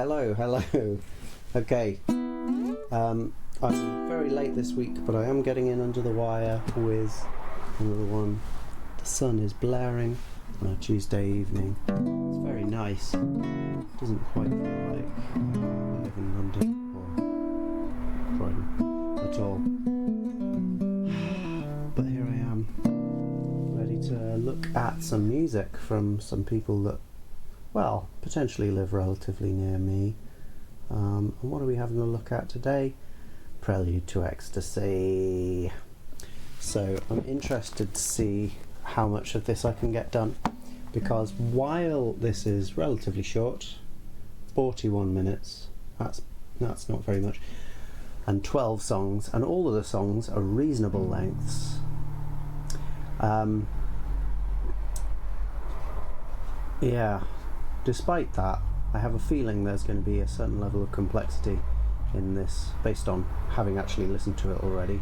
hello. Okay, I'm very late this week, but I am getting in under the wire with another one. The sun is blaring on a Tuesday evening. It's very nice. Doesn't quite feel like I live in London or Croydon at all. But here I am, ready to look at some music from some people that, well, potentially live relatively near me. And what are we having a look at today? Prelude to Ecstasy. So I'm interested to see how much of this I can get done, because while this is relatively short, 41 minutes, that's not very much, and 12 songs, and all of the songs are reasonable lengths. Yeah, despite that, I have a feeling there's going to be a certain level of complexity in this, based on having actually listened to it already.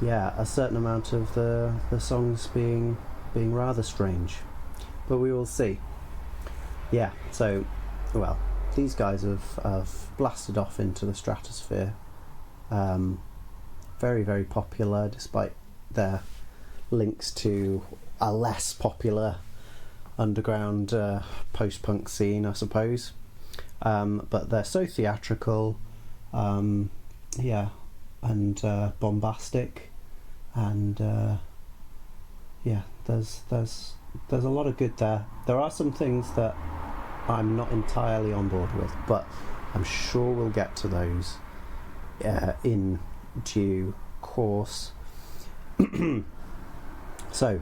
Yeah, a certain amount of the songs being rather strange. But we will see. Yeah, so, well, these guys have blasted off into the stratosphere. Very, very popular, despite their links to a less popular underground post-punk scene, I suppose. But they're so theatrical, yeah, and bombastic, and yeah, there's a lot of good there. There are some things that I'm not entirely on board with, but I'm sure we'll get to those in due course. So,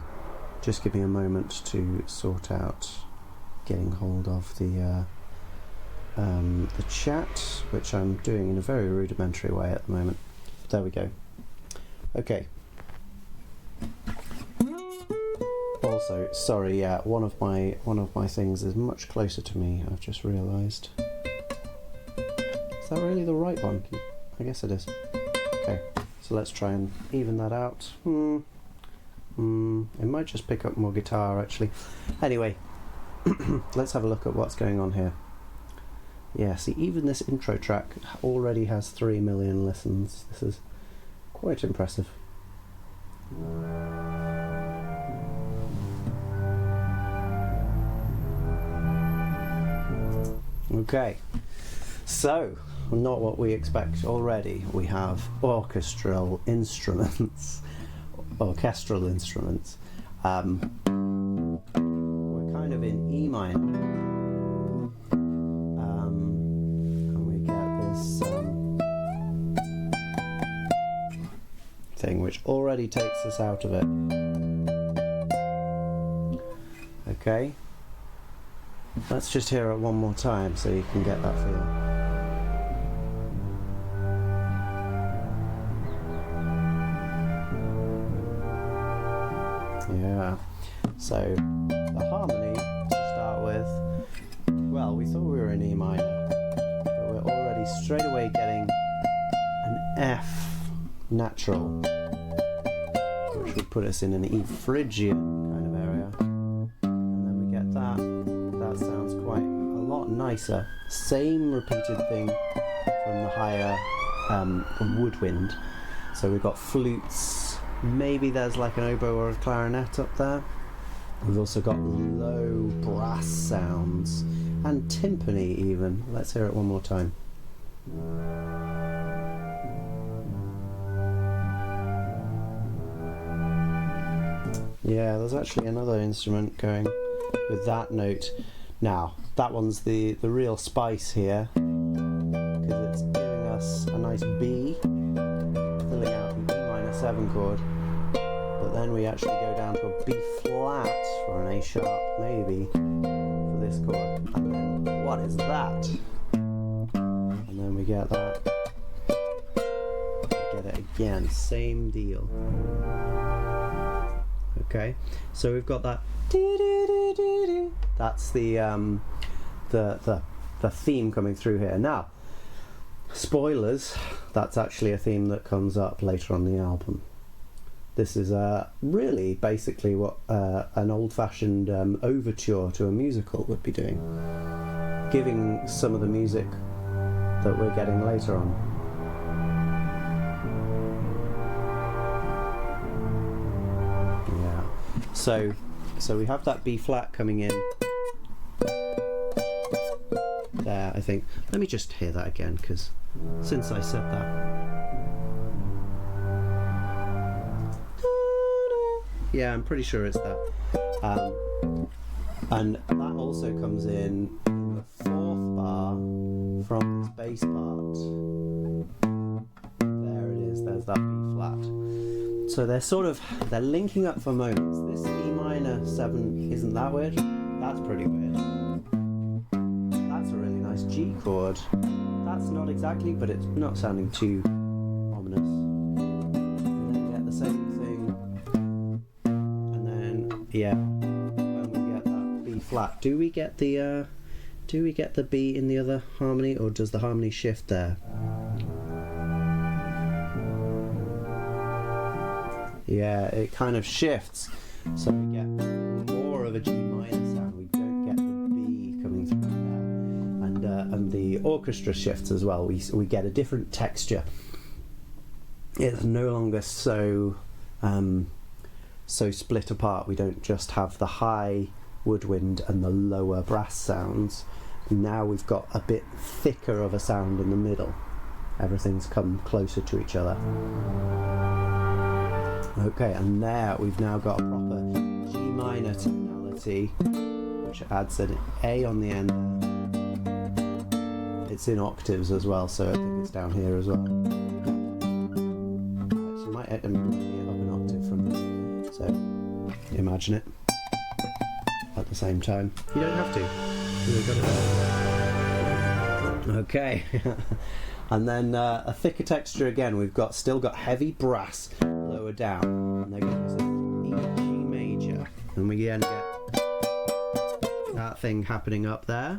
just give me a moment to sort out getting hold of the chat, which I'm doing in a very rudimentary way at the moment. There we go. Okay. Also, sorry, yeah, one of my things is much closer to me. I've just realised. Is that really the right one? I guess it is. Okay, so let's try and even that out. It might just pick up more guitar, actually. Anyway, let's have a look at what's going on here. Yeah, see, even this intro track already has 3 million listens. This is quite impressive. Okay, so, not what we expect already. We have orchestral instruments. We're kind of in E minor. And we get this thing which already takes us out of it. Okay. Let's just hear it one more time so you can get that feel. Yeah, so the harmony to start with, well, we thought we were in E minor, but we're already straight away getting an F natural, which would put us in an E Phrygian kind of area, and then we get that sounds quite a lot nicer. Same repeated thing from the higher woodwind, so we've got flutes. Maybe there's like an oboe or a clarinet up there. We've also got low brass sounds and timpani even. Let's hear it one more time. Yeah, there's actually another instrument going with that note. Now, that one's the real spice here, because it's giving us a nice B, filling out an E minor 7 chord, but then we actually go down to a B flat or an A sharp maybe for this chord, and then what is that? And then we get that. We get it again, same deal. Okay, so we've got that. That's the theme coming through here. Now, spoilers, that's actually a theme that comes up later on the album. This is really basically what an old-fashioned overture to a musical would be doing, giving some of the music that we're getting later on. Yeah. So we have that B flat coming in there, I think. Let me just hear that again, because since I said that. Yeah, I'm pretty sure it's that. And that also comes in the fourth bar from this bass part. There it is, there's that B flat. So they're linking up for moments. This E minor 7, isn't that weird? That's pretty weird. That's a really nice G chord. That's not exactly, but it's not sounding too ominous. And then get the same thing. And then, yeah, when we get that B flat, do we get the B in the other harmony, or does the harmony shift there? Yeah, it kind of shifts, so we get more of a G minor sound. We don't get the B coming through there, and the orchestra shifts as well. We get a different texture. It's no longer so split apart. We don't just have the high woodwind and the lower brass sounds. Now we've got a bit thicker of a sound in the middle. Everything's come closer to each other. Okay, and there we've now got a proper G minor tonality, which adds an A on the end. It's in octaves as well, so I think it's down here as well. So it might be up an octave from this. So imagine it at the same time. You don't have to. You've got it. Okay. And then a thicker texture again. We've still got heavy brass lower down, and then goes E, G major, and we again get that thing happening up there.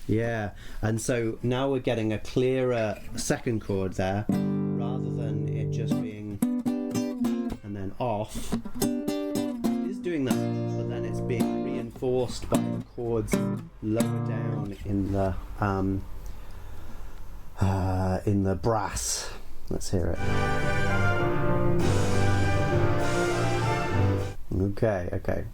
Yeah, and so now we're getting a clearer second chord there, rather than it just being and then off. It is doing that, but then it's being reinforced by the chords lower down in the brass. Let's hear it. Okay.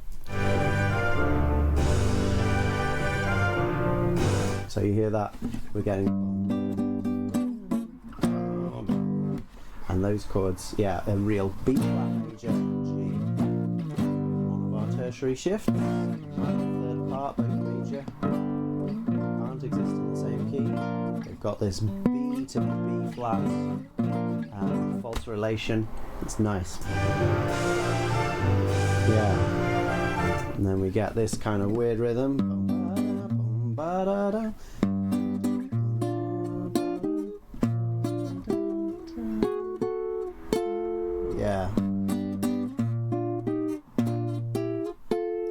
So you hear that? We're getting, and those chords, yeah, a real B flat major, G. One of our tertiary shifts. Third part, both major, can't exist in the same key. They've got this B to B flat, false relation. It's nice. Yeah. And then we get this kind of weird rhythm. Yeah.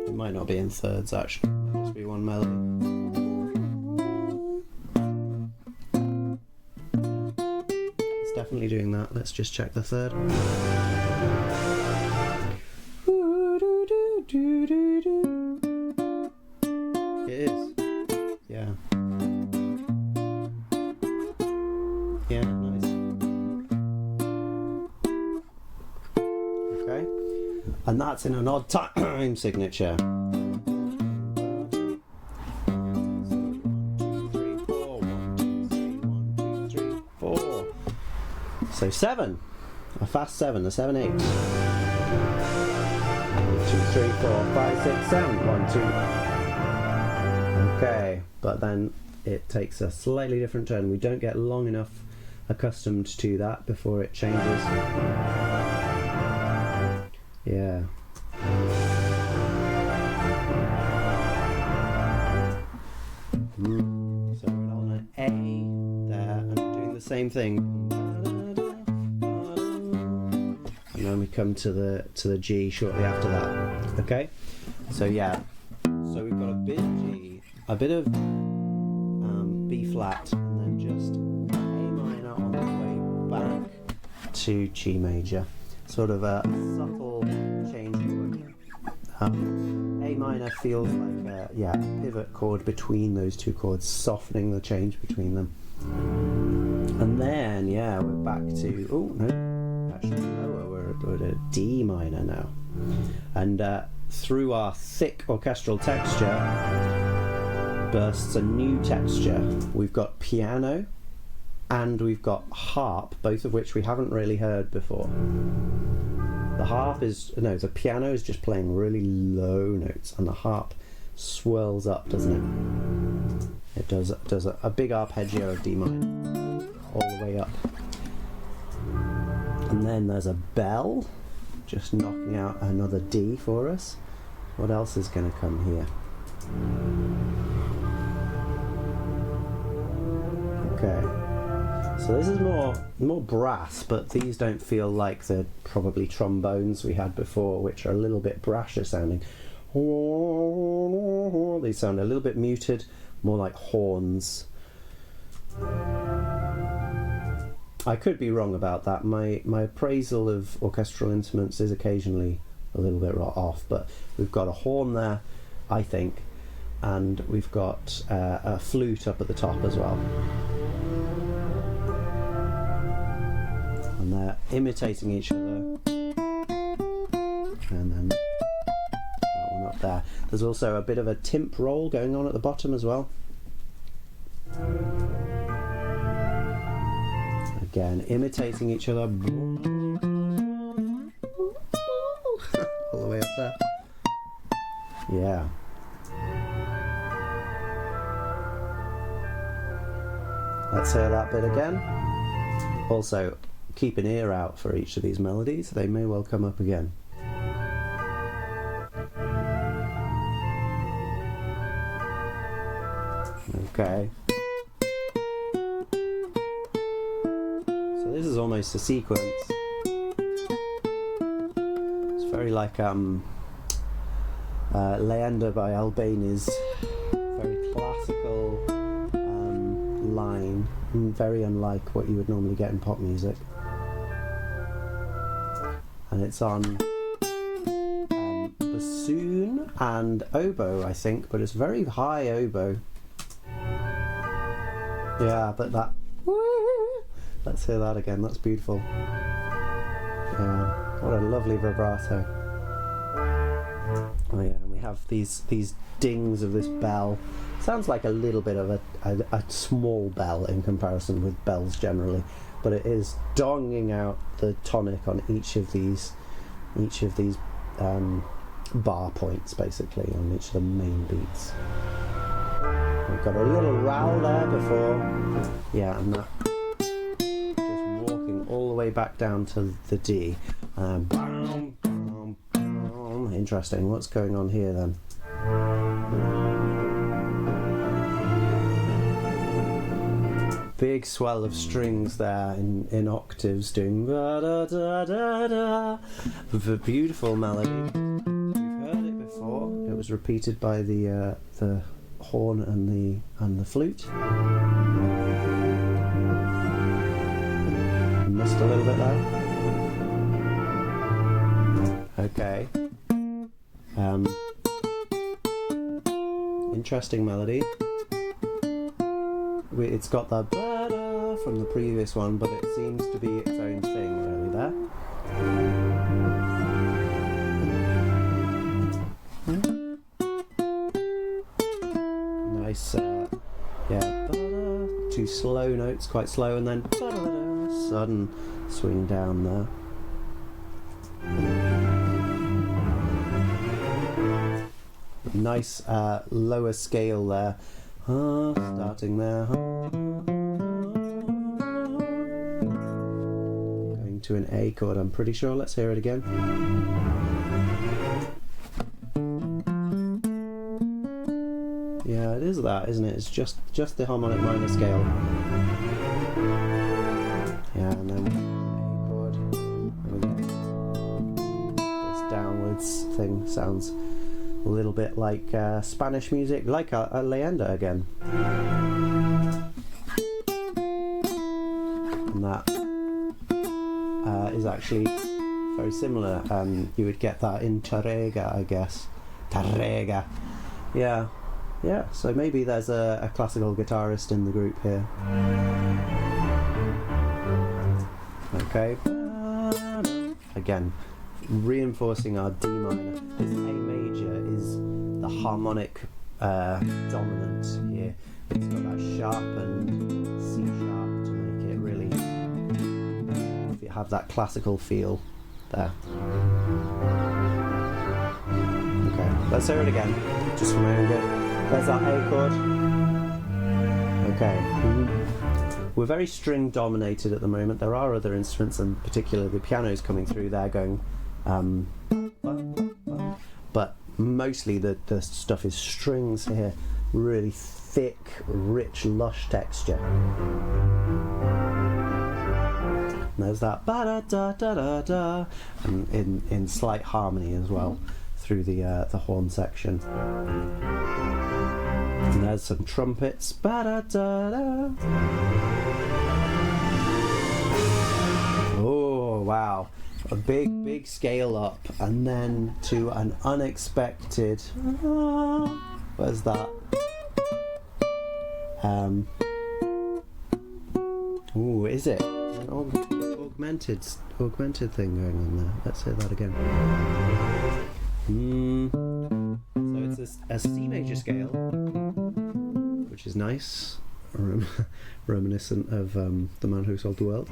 It might not be in thirds actually. It'll just be one melody. It's definitely doing that. Let's just check the third. It is. Yeah. Yeah, nice. Okay. And that's in an odd time signature. 1, 2, 3, 4. 1, 2, 3, 4. So 7. A fast 7, a 7/8. 1, 2, 3, 4, 5, 6, 7. 1, 2. Okay, but then it takes a slightly different turn. We don't get long enough accustomed to that before it changes. Yeah. So we're on an A there and doing the same thing. And then we come to the G shortly after that. Okay? So yeah. So we've got a bit of G, a bit of B flat, and then just A minor on the way back to G major. Sort of a subtle change chord. A minor feels like a pivot chord between those two chords, softening the change between them. And then, we're back to, oh no, actually lower, we're at a D minor now. And through our thick orchestral texture bursts a new texture. We've got piano and we've got harp, both of which we haven't really heard before. The piano is just playing really low notes, and the harp swirls up, doesn't it? It does a big arpeggio of D minor, all the way up. And then there's a bell, just knocking out another D for us. What else is going to come here? Okay. So this is more brass, but these don't feel like the probably trombones we had before, which are a little bit brasher sounding. They sound a little bit muted, more like horns. I could be wrong about that. My appraisal of orchestral instruments is occasionally a little bit off, but we've got a horn there, I think, and we've got a flute up at the top as well. And they're imitating each other. And then that one up there. There's also a bit of a timp roll going on at the bottom as well. Again, imitating each other. All the way up there. Yeah. Let's hear that bit again. Also, keep an ear out for each of these melodies. They may well come up again. Okay. So this is almost a sequence. It's very like Leander by Albani's very classical line, very unlike what you would normally get in pop music. And it's on bassoon and oboe, I think, but it's very high oboe. Yeah, but that... Let's hear that again, that's beautiful. Yeah, what a lovely vibrato. Oh yeah, and we have these dings of this bell. Sounds like a little bit of a small bell in comparison with bells generally, but it is donging out the tonic on each of these bar points, basically, on each of the main beats. We've got a little row there before, and that just walking all the way back down to the D. Interesting, what's going on here then? Big swell of strings there in octaves doing da da da da da. A beautiful melody. We've heard it before. It was repeated by the horn and the flute. Missed a little bit there. Okay. Interesting melody. It's got the ba-da from the previous one, but it seems to be its own thing really there. Nice, ba-da, two slow notes, quite slow, and then ba-da-da, sudden swing down there. Nice lower scale there. Starting there. Going to an A chord, I'm pretty sure. Let's hear it again. Yeah, it is that, isn't it? It's just the harmonic minor scale. Yeah, and then A chord. And we get this downwards thing. Sounds a little bit like Spanish music, like a Leander again. And that is actually very similar. You would get that in Tarrega, I guess. Tarrega. Yeah. Yeah, so maybe there's a classical guitarist in the group here. Okay. Again, reinforcing our D minor. This A major is the harmonic dominant here. It's got that sharpened C sharp to make it really have that classical feel there. Okay, let's hear it again, just for my own good. There's that A chord. Okay. We're very string dominated at the moment. There are other instruments, and particularly the piano's coming through there going but mostly the stuff is strings here, really thick, rich, lush texture. And there's that ba da da da da da, and in slight harmony as well through the horn section. And there's some trumpets. Ba da da da. Oh wow! A big scale up, and then to an unexpected. Where's that? Ooh, is it an augmented thing going on there? Let's say that again. So it's a C major scale, which is nice, reminiscent of The Man Who Sold the World.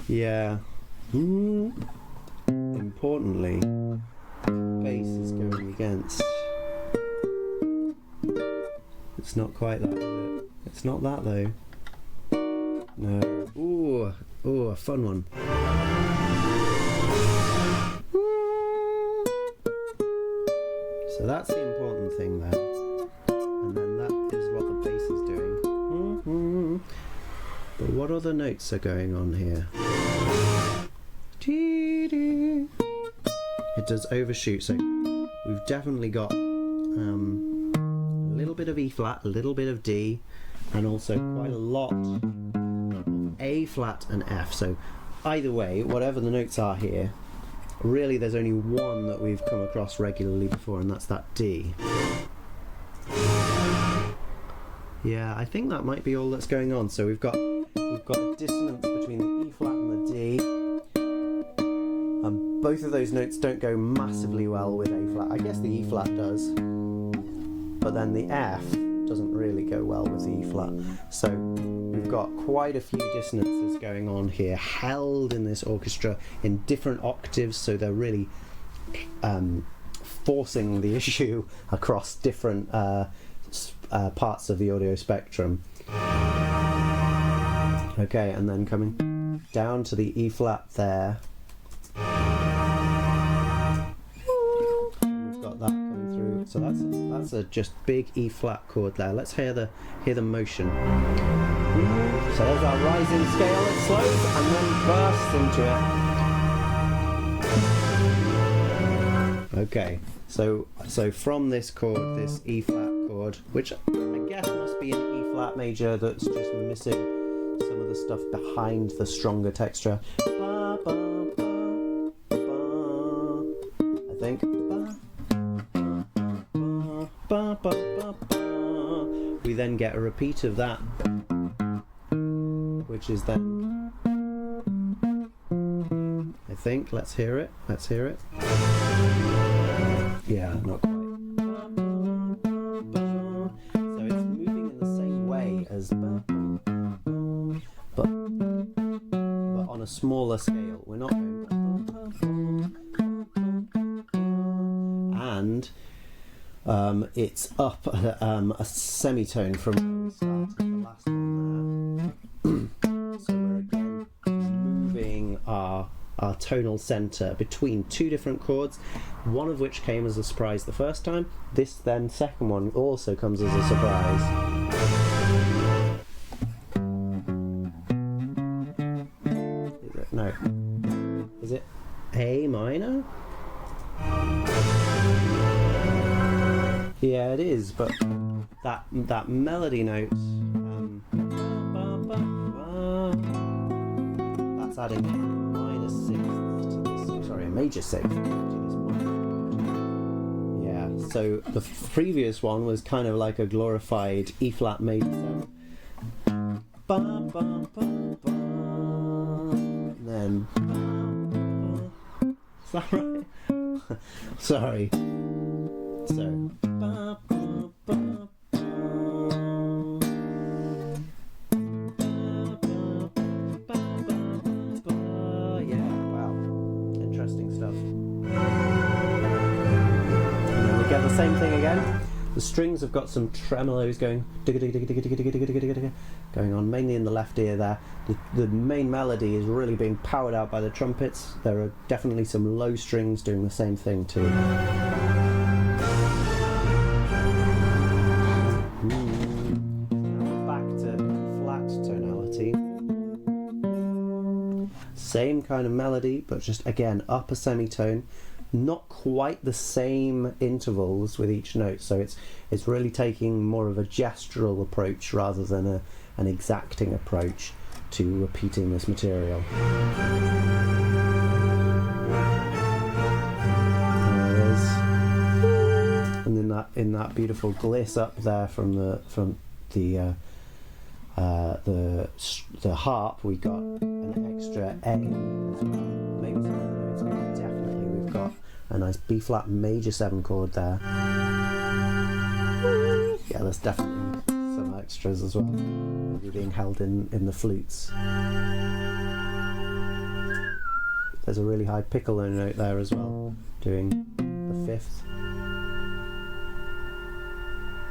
Yeah. Importantly, bass is going against. It's not quite that, is it? It's not that though. No. Ooh, a fun one. So that's the important thing there. And then that is what the bass is doing. But what other notes are going on here? It does overshoot, so we've definitely got a little bit of E flat, a little bit of D, and also quite a lot of A flat and F. So either way, whatever the notes are here, really there's only one that we've come across regularly before, and that's that D. Yeah, I think that might be all that's going on. So we've got a dissonance between the E flat and the D. And both of those notes don't go massively well with A flat. I guess the E flat does, but then the F doesn't really go well with the E flat. So we've got quite a few dissonances going on here, held in this orchestra in different octaves, so they're really forcing the issue across different parts of the audio spectrum. Okay, and then coming down to the E flat there. We've got that coming through. So that's a just big E flat chord there. Let's hear the motion. So there's our rising scale. It slows and then bursts into it. Okay, so from this chord, this E flat chord, which I guess must be an E flat major that's just missing some of the stuff behind the stronger texture. Ba, ba, ba, ba, I think. Ba, ba, ba, ba. We then get a repeat of that, which is then, I think, let's hear it. Yeah, not quite. So it's moving in the same way as but on a smaller scale. We're not going and it's up a semitone from where we started the last one there. So we're again moving our tonal center between two different chords, one of which came as a surprise the first time. This then second one also comes as a surprise. Is it? No. Is it A minor? Yeah, it is, but that melody note that's adding a minor sixth to this, sorry, a major sixth to this minor chord. Yeah, so the previous one was kind of like a glorified E flat major 7. Bum, bum, bum, bum. And then is that right? Sorry. So bum, bum, bum. Same thing again. The strings have got some tremolos going on, mainly in the left ear there. The main melody is really being powered out by the trumpets. There are definitely some low strings doing the same thing too. Now back to flat tonality. Same kind of melody, but just again upper semitone. Not quite the same intervals with each note, so it's really taking more of a gestural approach rather than an exacting approach to repeating this material. There it is. And in that beautiful gliss up there from the harp, we got an extra A as well. Maybe some of the notes, but definitely we've got a nice B flat major 7 chord there. Yeah, there's definitely some extras as well, maybe being held in the flutes. There's a really high piccolo note there as well, doing the 5th.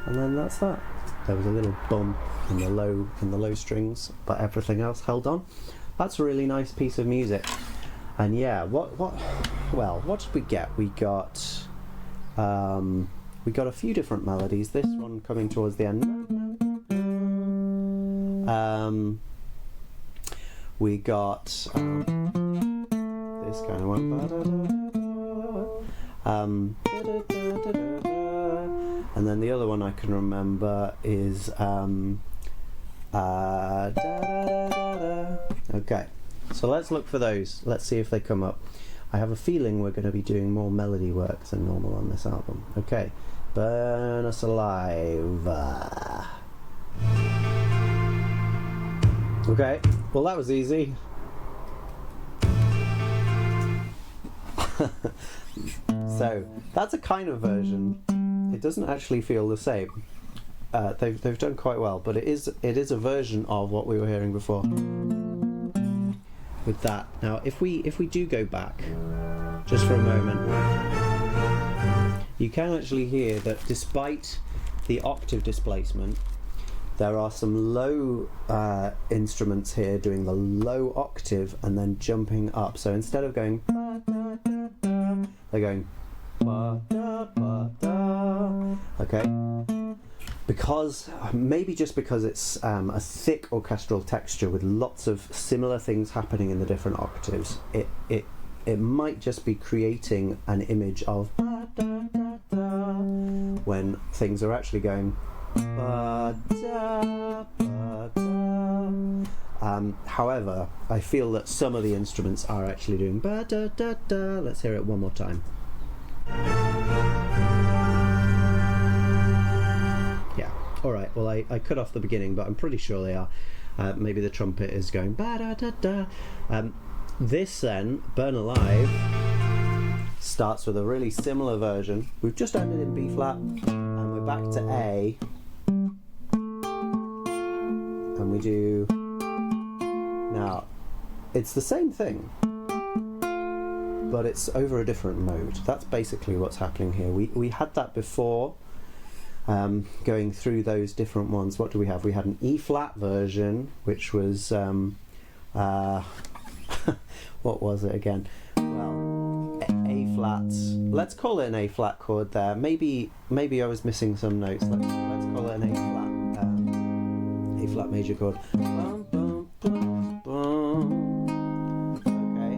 And then that's that. There was a little bump in the low strings, but everything else held on. That's a really nice piece of music. And yeah, what did we get? We got a few different melodies. This one coming towards the end. We got this kind of one. And then the other one I can remember is okay. So let's look for those. Let's see if they come up. I have a feeling we're going to be doing more melody work than normal on this album. Okay, Burn Us Alive. Okay, well that was easy. So that's a kind of version. It doesn't actually feel the same. They've done quite well, but it is a version of what we were hearing before. With that, now if we do go back just for a moment, you can actually hear that despite the octave displacement, there are some low instruments here doing the low octave and then jumping up. So instead of going they're going okay, because maybe just because it's a thick orchestral texture with lots of similar things happening in the different octaves, it might just be creating an image of when things are actually going however, I feel that some of the instruments are actually doing Let's hear it one more time. Alright, well I cut off the beginning, but I'm pretty sure they are. Maybe the trumpet is going ba-da-da-da. This then, Burn Alive, starts with a really similar version. We've just ended in B flat, and we're back to A. And we do... Now, it's the same thing, but it's over a different mode. That's basically what's happening here. We had that before. Going through those different ones, what do we have? We had an E flat version, which was what was it again? Well, A flat. Let's call it an A flat chord there. Maybe I was missing some notes. Let's call it an A flat major chord. Bum, bum, bum, bum. Okay.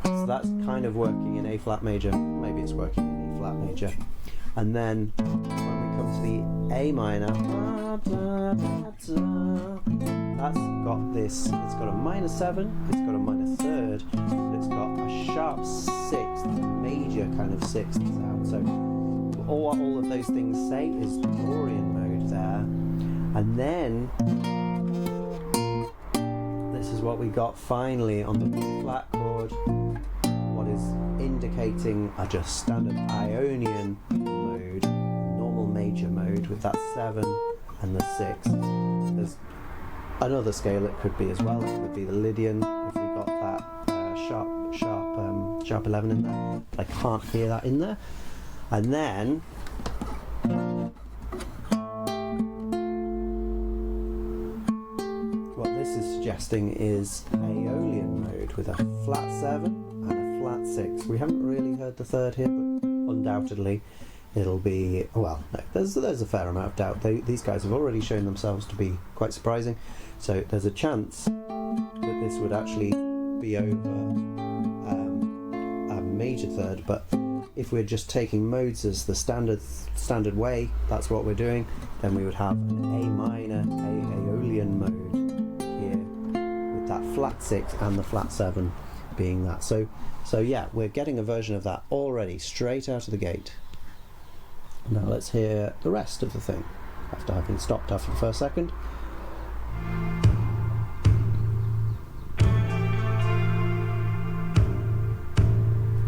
So that's kind of working in A flat major. Maybe it's working in E flat major. And then when we come to the A minor, that's got this, it's got a minor 7, it's got a minor 3rd, but it's got a sharp 6th, major kind of 6th sound. So all of those things say is Dorian mode there. And then this is what we got finally on the B flat chord, what is indicating a just standard Ionian mode, normal major mode with that 7 and the 6. There's another scale it could be as well. It could be the Lydian if we got that sharp 11 in there, but I can't hear that in there. And then what this is suggesting is Aeolian mode with a flat 7 and a flat 6. We haven't really heard the 3rd here, but undoubtedly it'll be, well, no, there's a fair amount of doubt. These guys have already shown themselves to be quite surprising, so there's a chance that this would actually be over a major 3rd, but if we're just taking modes as the standard way, that's what we're doing, then we would have an A minor, Aeolian mode here with that flat 6 and the flat 7 being that. So yeah, we're getting a version of that already straight out of the gate. Now let's hear the rest of the thing after having stopped after the first second.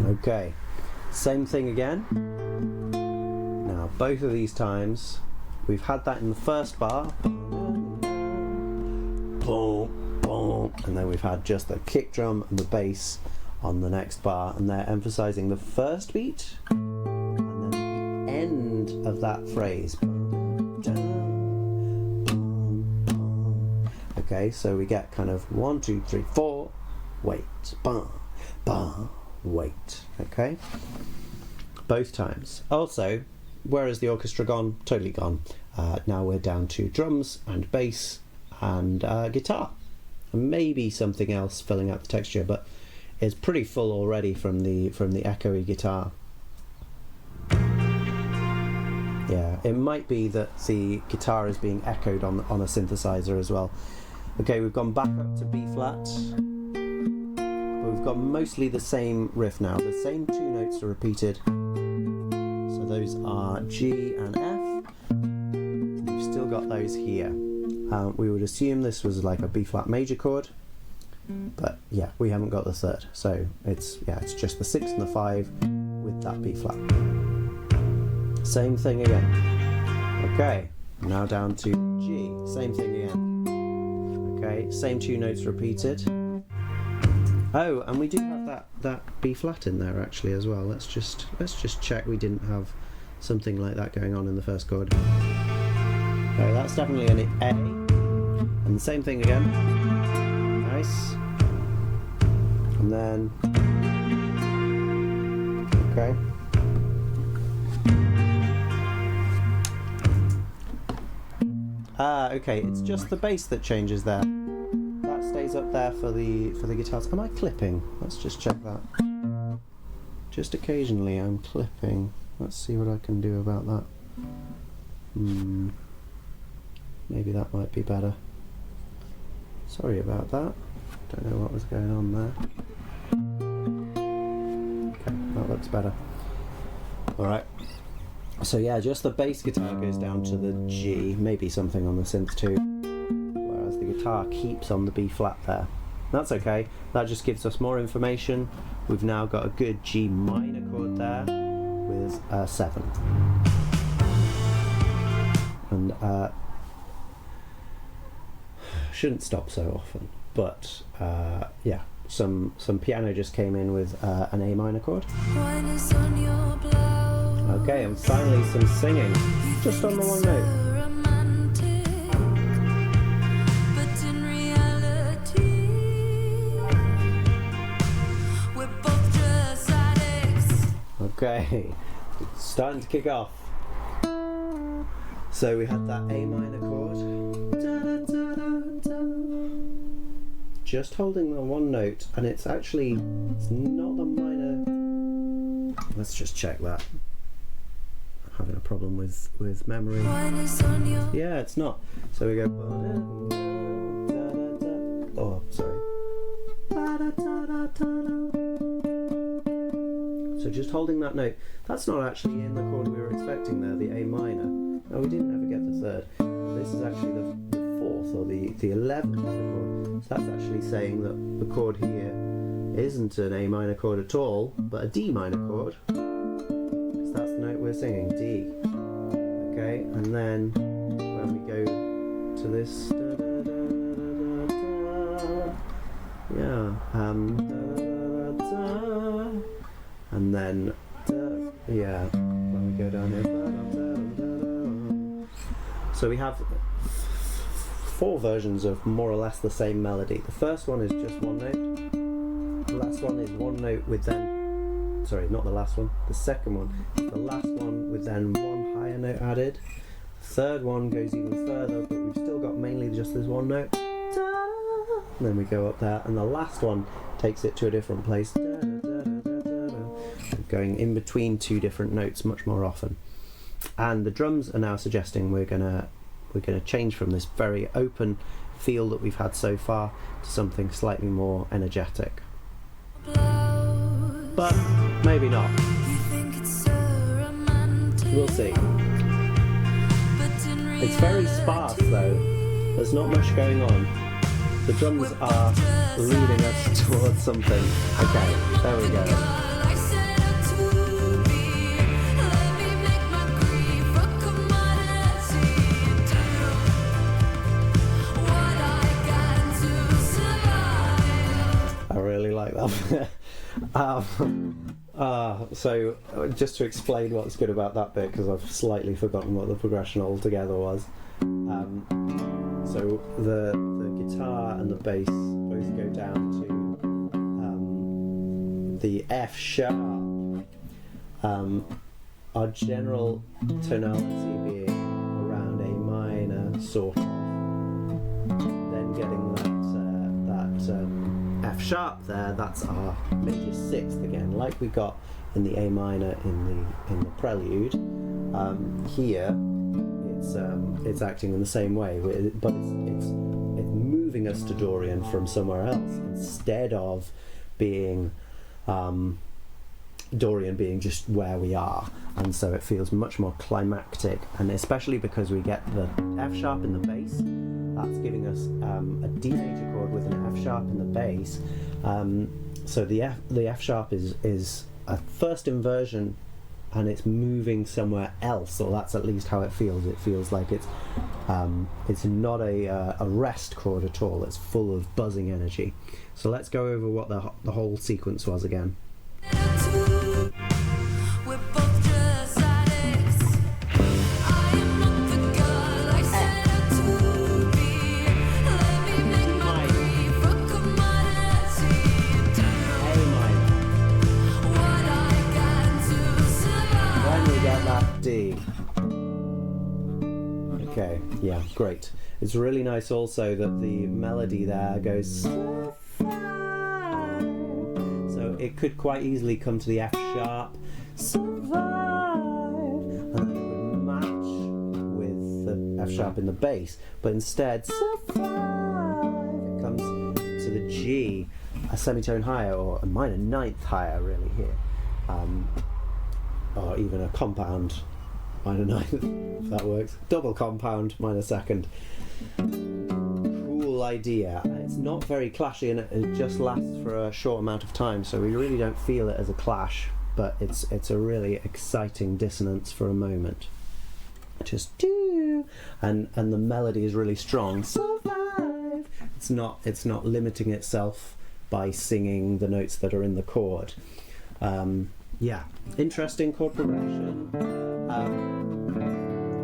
Okay, same thing again. Now both of these times we've had that in the first bar, boom, boom, and then we've had just the kick drum and the bass on the next bar, and they're emphasizing the first beat and then the end of that phrase. Okay, so we get kind of 1, 2, 3, 4, wait, bar, bar, wait. Okay, both times. Also, where is the orchestra gone? Totally gone. Now we're down to drums and bass and guitar, and maybe something else filling out the texture, but it's pretty full already from the echoey guitar. Yeah, it might be that the guitar is being echoed on a synthesizer as well. Okay, we've gone back up to B flat, but we've got mostly the same riff now. The same 2 notes are repeated. So those are G and F. We've still got those here. We would assume this was like a B flat major chord, but yeah, we haven't got the 3rd. So it's just the 6 and the 5 with that B flat. Same thing again. Okay, now down to G. Same thing again. Okay, same 2 notes repeated. Oh, and we do have that B flat in there actually as well. Let's just check we didn't have something like that going on in the first chord. Oh, that's definitely an A. And the same thing again. Nice. And then okay. Okay, it's just the bass that changes there. That stays up there for the guitars. Am I clipping? Let's just check that. Just occasionally I'm clipping. Let's see what I can do about that. Maybe that might be better. Sorry about that. Don't know what was going on there. Okay, that looks better. Alright. So yeah, just the bass guitar goes down to the G, maybe something on the synth too, whereas the guitar keeps on the B flat there. That's okay, that just gives us more information. We've now got a good G minor chord there with a 7. And shouldn't stop so often, but yeah, some piano just came in with an A minor chord. Okay, and finally some singing, just on the 1 note. Okay, it's starting to kick off. So we had that A minor chord. Just holding the 1 note, and it's not the minor. Let's just check that. having a problem with memory. Yeah, it's not. So we go. Oh, sorry. So just holding that note. That's not actually in the chord we were expecting there, the A minor. No, we didn't ever get the third. This is actually the fourth or the 11th chord. So that's actually saying that the chord here isn't an A minor chord at all, but a D minor chord. Because that's the note we're singing, D. Okay, and then when we go to this, yeah, and then, yeah, when we go down here, so we have 4 versions of more or less the same melody. The first one is just one note. The last one is one note with then, sorry, not the last one, the second one is the last one with then one higher note added. The third one goes even further, but we've still got mainly just this one note. And then we go up there, and the last one takes it to a different place, going in between 2 different notes much more often. And the drums are now suggesting we're gonna change from this very open feel that we've had so far to something slightly more energetic. But maybe not. We'll see. It's very sparse though. There's not much going on. The drums are leading us towards something. Okay, there we go. I really like that. So just to explain what's good about that bit, because I've slightly forgotten what the progression altogether was. So the guitar and the bass both go down to the F sharp. Our general tonality being around A minor, sort of. Then getting that F sharp there, that's our major 6th again, like we got in the A minor in the Prelude. Here it's acting in the same way, but it's moving us to Dorian from somewhere else instead of being Dorian being just where we are, and so it feels much more climactic, and especially because we get the F sharp in the bass. That's giving us a D major chord with an F sharp in the bass. So the F sharp is a first inversion, and it's moving somewhere else, or that's at least how it feels. It feels like it's not a rest chord at all. It's full of buzzing energy. So let's go over what the whole sequence was again. D. Okay, yeah, great. It's really nice also that the melody there goes so it could quite easily come to the F sharp, survive, and then it would match with the F sharp in the bass, but instead survive, it comes to the G, a semitone higher, or a minor 9th higher really here, or even a compound minor 9th, if that works. Double compound minor 2nd. Cool idea. It's not very clashy, and it just lasts for a short amount of time, so we really don't feel it as a clash, but it's a really exciting dissonance for a moment. Just do, and the melody is really strong. Survive. It's not limiting itself by singing the notes that are in the chord. Yeah, interesting chord progression,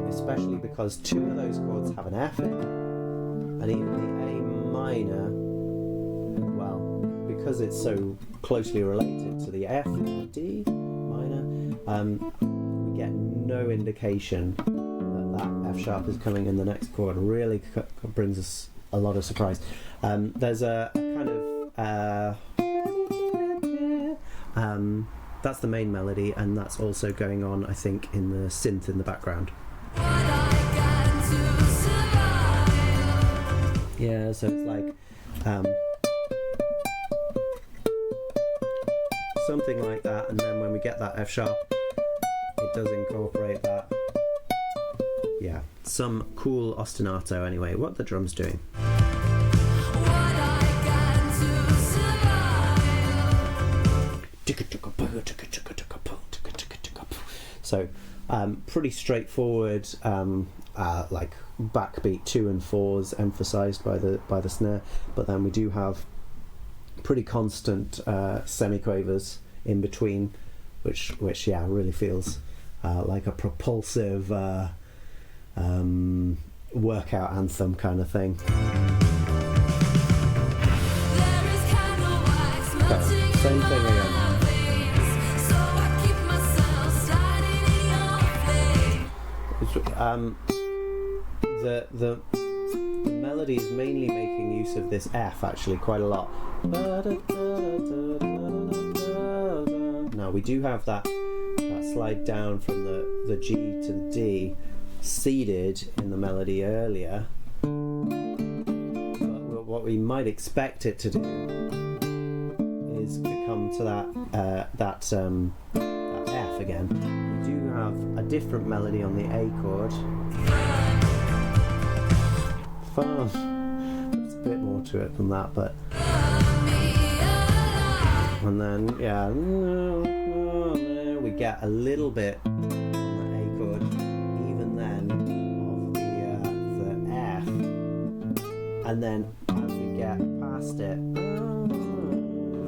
especially because 2 of those chords have an F in, and even the A minor, well, because it's so closely related to the F and the D minor, we get no indication that F sharp is coming in the next chord. Really brings us a lot of surprise. There's a kind of that's the main melody, and that's also going on, I think, in the synth in the background. Yeah, so it's like something like that, and then when we get that F sharp, it does incorporate that. Yeah, some cool ostinato anyway. What the drums doing? So pretty straightforward, like backbeat 2 and 4s emphasized by the snare, but then we do have pretty constant semiquavers in between, which yeah, really feels like a propulsive workout anthem kind of thing. Okay, same thing again. The melody is mainly making use of this F actually quite a lot. Now we do have that slide down from the G to the D seeded in the melody earlier, but what we might expect it to do is to come to that F again. We do have a different melody on the A chord. Fun. There's a bit more to it than that, but and then yeah, we get a little bit on the A chord, even then, of the F, and then as we get past it,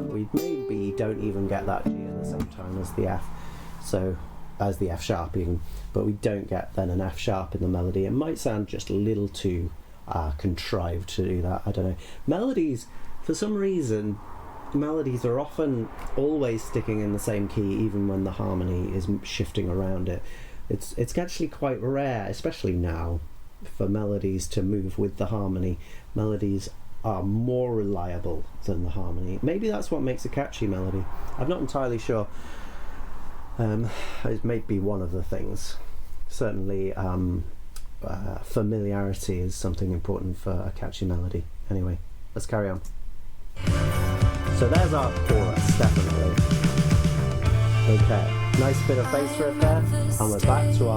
we maybe don't even get that G at the same time as the F, so as the F sharp even, but we don't get then an F sharp in the melody. It might sound just a little too contrived to do that, I don't know. Melodies, for some reason, melodies are often always sticking in the same key even when the harmony is shifting around it. It's actually quite rare, especially now, for melodies to move with the harmony. Melodies are more reliable than the harmony. Maybe that's what makes a catchy melody. I'm not entirely sure. It may be one of the things. Certainly familiarity is something important for a catchy melody. Anyway, let's carry on. So there's our chorus, definitely. Okay, nice bit of bass riff there, and we're back to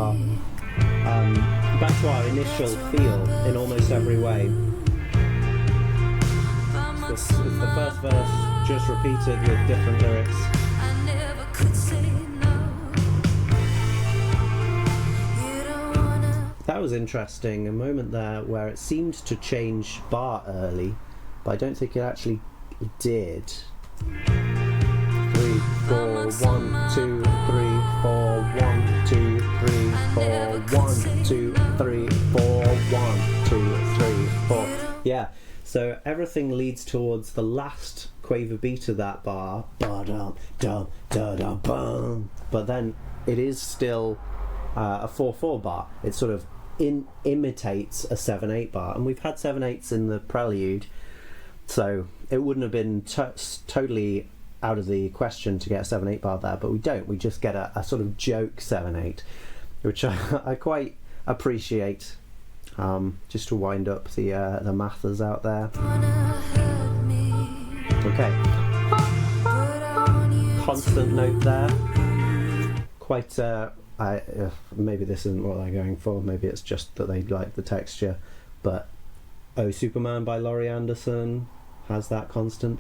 our initial feel in almost every way. It's the first verse just repeated with different lyrics. That was interesting, a moment there where it seemed to change bar early, but I don't think it actually did. 3, 4, 1, 2, 3, 4, 1, 2, 3, 4, 1, 2, 3, 4, 1, 2, 3, 4. Yeah, so everything leads towards the last quaver beat of that bar, ba-dum-dum-da-dum-bum. But then it is still a 4/4 bar. It sort of imitates a 7/8 bar, and we've had 7/8s in the Prelude, so it wouldn't have been totally out of the question to get a 7/8 bar there, but we don't. We just get a sort of joke 7/8, which I quite appreciate, just to wind up the mathers out there. Okay, constant note there, quite maybe this isn't what they're going for, maybe it's just that they like the texture, but Oh Superman by Laurie Anderson has that constant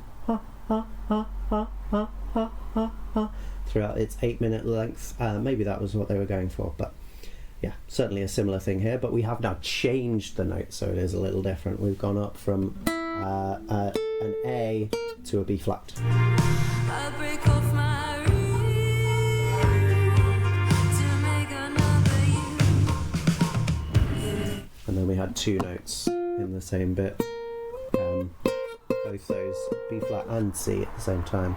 throughout its 8-minute length. Maybe that was what they were going for, but yeah, certainly a similar thing here, but we have now changed the note, so it is a little different. We've gone up from an A to a B flat. I break off my and then we had 2 notes in the same bit, both those B flat and C at the same time.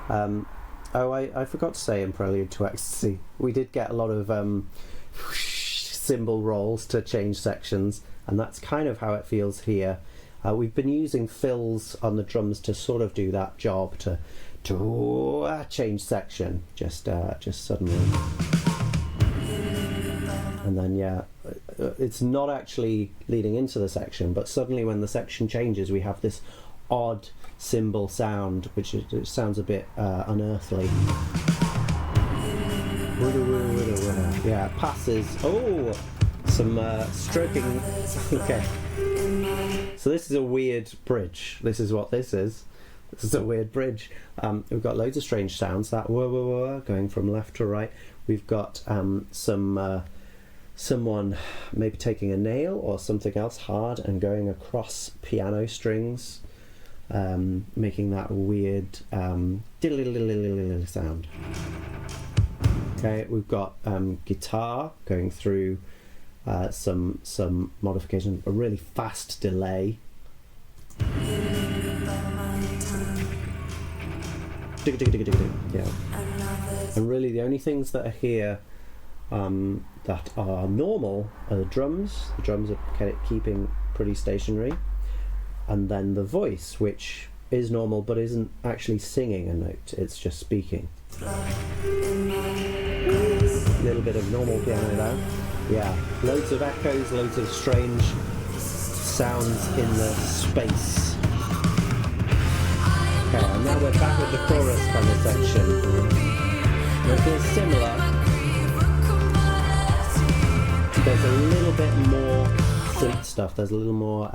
I forgot to say in Prelude to Ecstasy, we did get a lot of cymbal rolls to change sections, and that's kind of how it feels here. We've been using fills on the drums to sort of do that job, to change section, just suddenly. And then it's not actually leading into the section, but suddenly when the section changes, we have this odd cymbal sound, which sounds a bit unearthly. Yeah, it passes. Oh, some stroking. Okay. So this is a weird bridge. This is what this is. This is a weird bridge. We've got loads of strange sounds. That whoa, whoa, whoa, going from left to right. We've got someone maybe taking a nail or something else hard and going across piano strings, making that weird sound. Okay, we've got guitar going through some modification, a really fast delay. Yeah. And really the only things that are here that are normal are the drums. The drums are keeping pretty stationary. And then the voice, which is normal but isn't actually singing a note, it's just speaking. A little bit of normal piano there. Yeah, loads of echoes, loads of strange sounds in the space. Okay, and now we're back with the chorus kind of section. It feels similar. There's a little bit more synth stuff. There's a little more,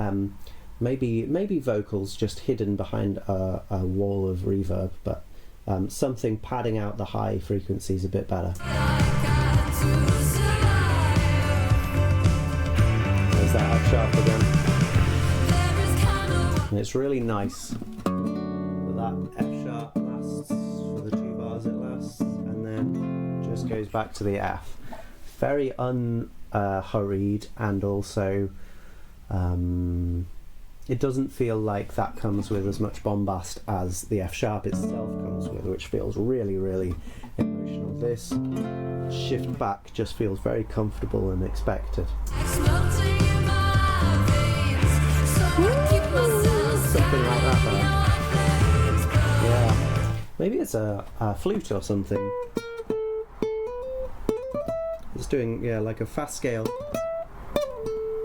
maybe vocals just hidden behind a wall of reverb, but something padding out the high frequencies a bit better. There's that F sharp again. And it's really nice that F sharp lasts for the 2 bars it lasts, and then just goes back to the F. Very unhurried, and also it doesn't feel like that comes with as much bombast as the F sharp itself comes with, which feels really, really emotional. This shift back just feels very comfortable and expected. Something like that there. Yeah. Maybe it's a flute or something. It's doing, yeah, like a fast scale.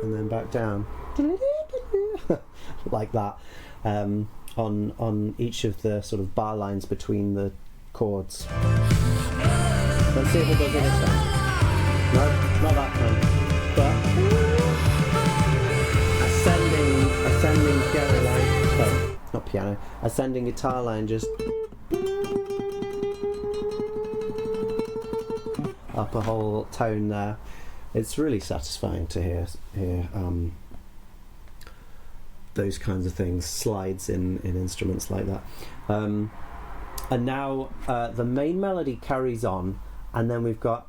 And then back down. Like that. On each of the sort of bar lines between the chords. Let's see if it does it this time. No, not that time. But ascending piano line. Oh, not piano. Ascending guitar line, just up a whole tone there. It's really satisfying to hear those kinds of things, slides in instruments like that. And now the main melody carries on, and then we've got,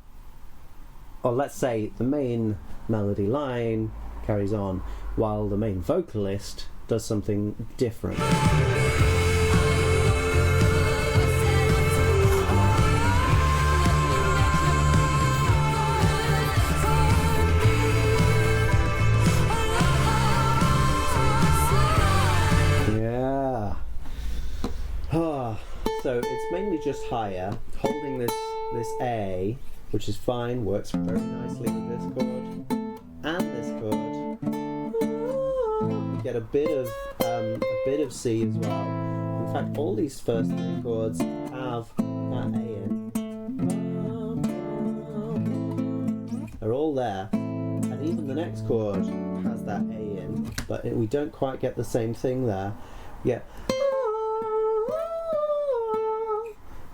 or let's say the main melody line carries on while the main vocalist does something different. So it's mainly just higher, holding this A, which is fine, works very nicely with this chord and this chord. You get a bit of C as well. In fact, all these first 3 chords have that A in. They're all there, and even the next chord has that A in, but we don't quite get the same thing there. Yeah.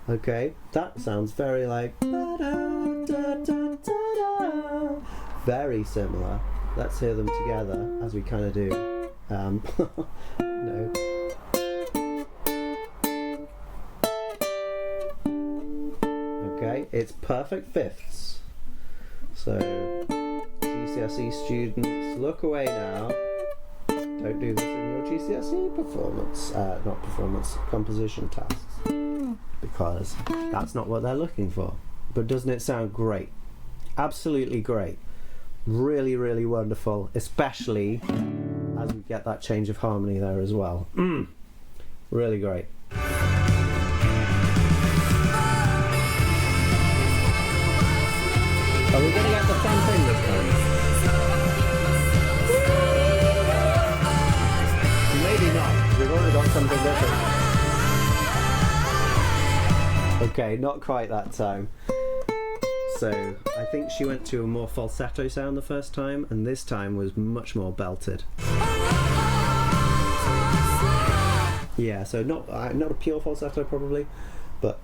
Okay, that sounds very like very similar. Let's hear them together as we kind of do. No. Okay, it's perfect fifths. So GCSE students, look away now. Don't do this in your GCSE composition tasks. Because that's not what they're looking for. But doesn't it sound great? Absolutely great. Really, really wonderful, especially as we get that change of harmony there as well. Really great. Okay, not quite that time. So I think she went to a more falsetto sound the first time, and this time was much more belted. Yeah, so not a pure falsetto probably, but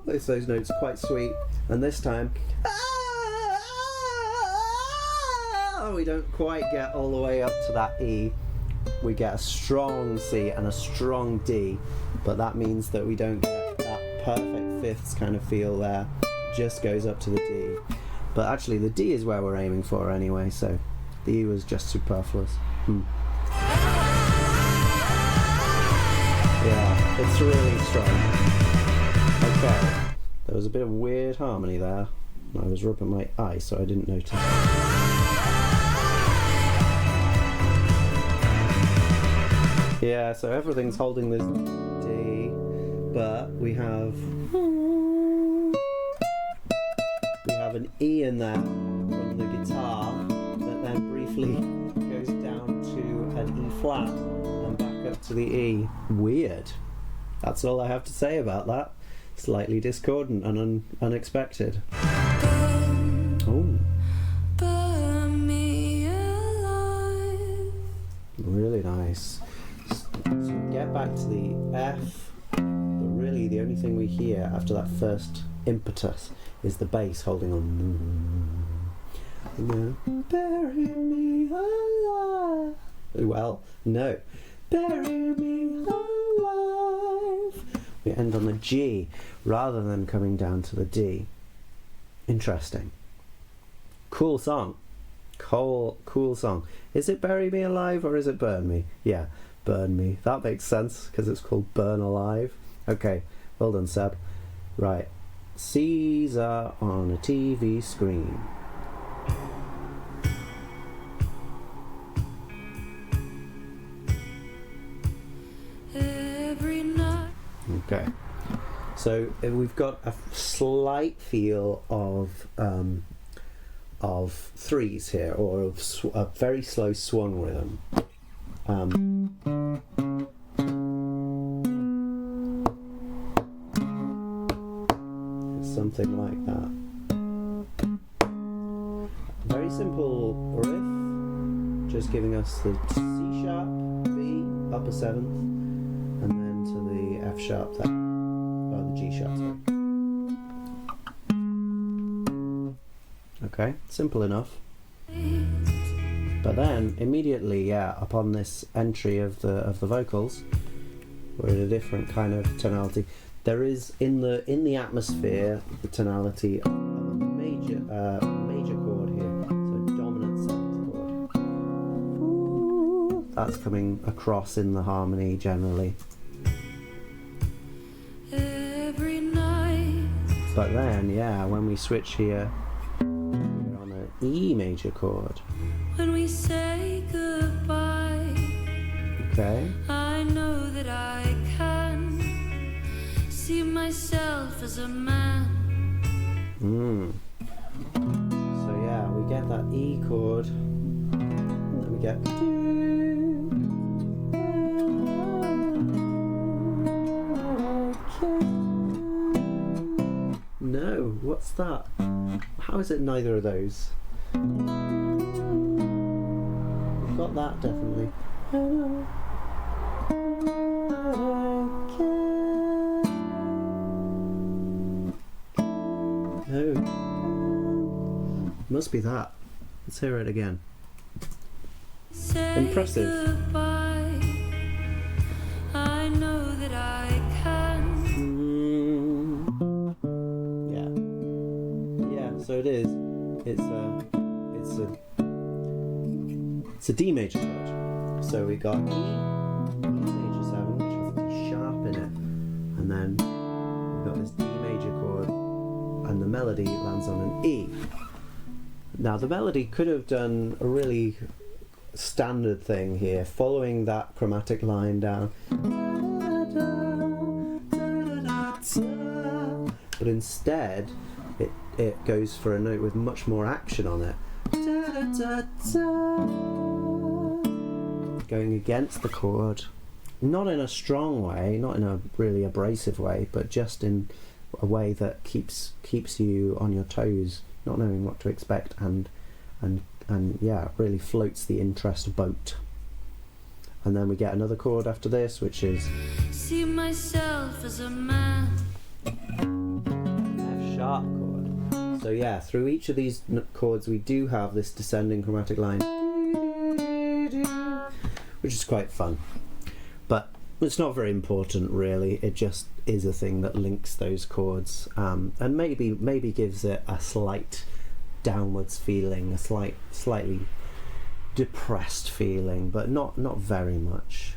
it's those notes quite sweet. And this time, we don't quite get all the way up to that E. We get a strong C and a strong D, but that means that we don't get that perfect fifths kind of feel there. Just goes up to the D. But actually the D is where we're aiming for anyway, so the E was just superfluous. Yeah, it's really strong. Okay, there was a bit of weird harmony there. I was rubbing my eye, so I didn't notice. Yeah, so everything's holding this D, but we have an E in there from the guitar that then briefly goes down to an E flat and back up to the E. Weird. That's all I have to say about that. Slightly discordant and unexpected. Oh. Really nice. So get back to the F, but really the only thing we hear after that first impetus is the bass holding on. Bury me alive. Well, no. Bury me alive. We end on the G rather than coming down to the D. Interesting. Cool song. Cool song. Is it Bury Me Alive or is it Burn Me? Yeah, Burn Me. That makes sense because it's called Burn Alive. Okay, well done, Seb. Right. Caesar on a TV screen. Every night. Okay. So we've got a slight feel of threes here, or of a very slow swung rhythm. Something like that. Very simple riff, just giving us the C sharp, B, upper seventh, and then to the F sharp there, or the G sharp, sorry. Okay, simple enough. But then immediately, yeah, upon this entry of the vocals, we're in a different kind of tonality. There is in the atmosphere the tonality of a major chord here, so dominant seventh chord. That's coming across in the harmony generally. Every night. But then, yeah, when we switch here, we're on an E major chord. When we say goodbye, Okay. I know that I can see myself as a man. So yeah, we get that E chord, and then we get no, what's that? How is it neither of those? We've got that definitely. No. Must be that. Let's hear it again. Say Impressive. goodbye, I know that I can. Yeah, so it is. It's a D major chord. So we got E major 7, which has a D sharp in it, and then we've got this D major chord, and the melody lands on an E. Now the melody could have done a really standard thing here, following that chromatic line down, but instead it goes for a note with much more action on it, going against the chord not in a strong way, not in a really abrasive way, but just in a way that keeps you on your toes, not knowing what to expect, and yeah, really floats the interest boat. And then we get another chord after this, which is see myself as a man. F sharp chord. So yeah, through each of these chords we do have this descending chromatic line, which is quite fun. But it's not very important really, it just is a thing that links those chords, and maybe gives it a slight downwards feeling, a slightly depressed feeling, but not very much.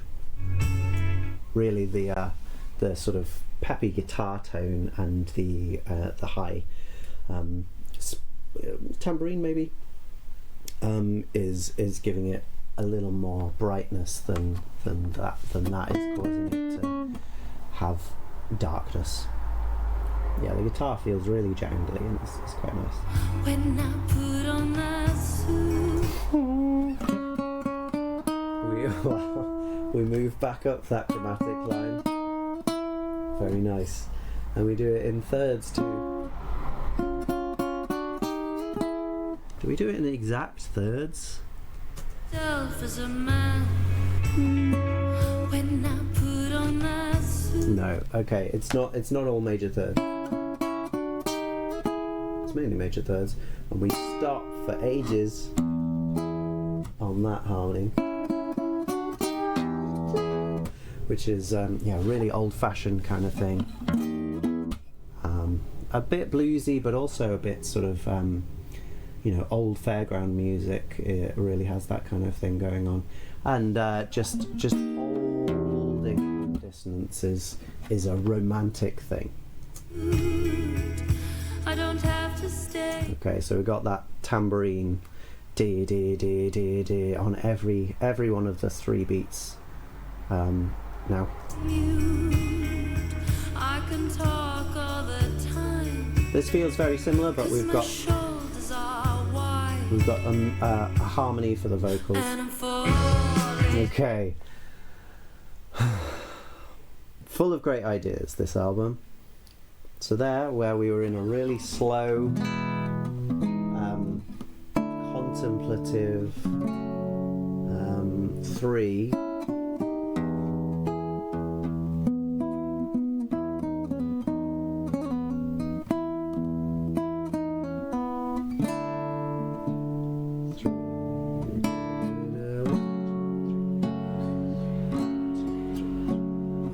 Really the sort of peppy guitar tone and the high tambourine maybe is giving it a little more brightness than that is causing it to have darkness. Yeah, the guitar feels really jangly and it's quite nice. When I put on that suit, we move back up that chromatic line. Very nice. And we do it in thirds too. Do we do it in exact thirds? self as a man. When I put on that suit. No. Okay, it's not all major thirds. It's mainly major thirds, and we stop for ages on that harmony, which is yeah, really old-fashioned kind of thing. A bit bluesy, but also a bit sort of you know, old fairground music. It really has that kind of thing going on, and just holding dissonance is a romantic thing. I don't have to stay. Okay, so we got that tambourine dee dee dee dee dee on every one of the three beats. Now I can talk all the time. this feels very similar, but we've got a harmony for the vocals. Okay. Full of great ideas, this album. So there, where we were in a really slow, contemplative 3.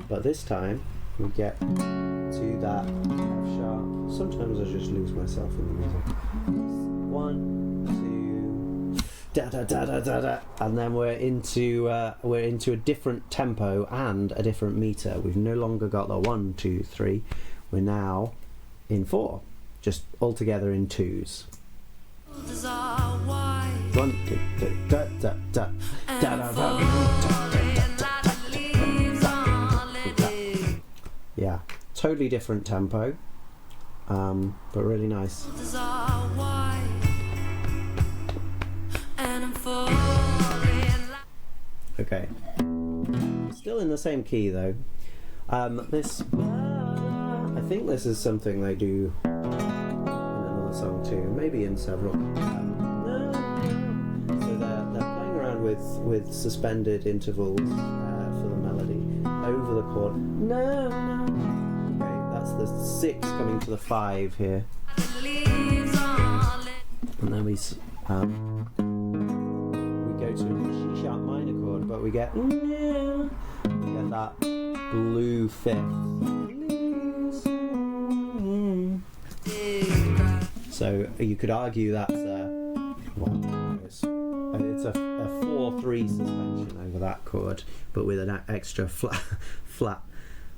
But this time we get to that F sharp. Sometimes I just lose myself in the music. 1, 2, da da da da da da, and then we're into a different tempo and a different meter. We've no longer got the 1, 2, 3. We're now in 4, just all together in 2s. 1, 2, 3, da da da da da da. Yeah, totally different tempo, but really nice. Okay, still in the same key though. This, I think this is something they do in another song too, maybe in several. So they're playing around with suspended intervals for the melody over the chord. No, no. Okay, that's the 6 coming to the 5 here, and then we go to a G sharp minor chord, but we get that blue 5th. So you could argue that's it's a 4/3 suspension over that chord, but with an extra flat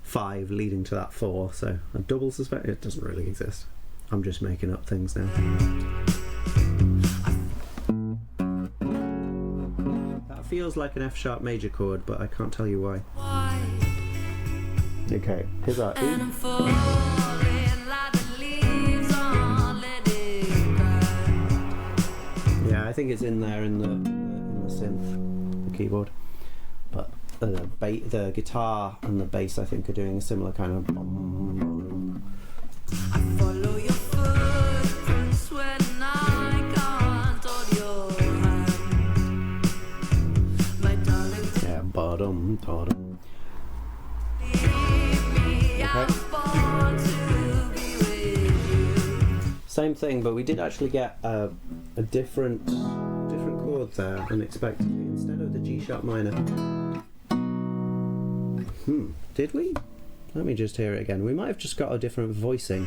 5 leading to that 4. So a double suspension, it doesn't really exist. I'm just making up things now. That feels like an F sharp major chord, but I can't tell you why. Okay, here's our E. Yeah, I think it's in there in the synth, the keyboard, but the guitar and the bass, I think, are doing a similar kind of. I follow your footprints when I can't hold your hand. My darling, Yeah, ba-dum, ta-dum. leave me. I was born to be with you. Same thing, but we did actually get a different chord there unexpectedly. Instead of the G sharp minor. Did we? Let me just hear it again. We might have just got a different voicing.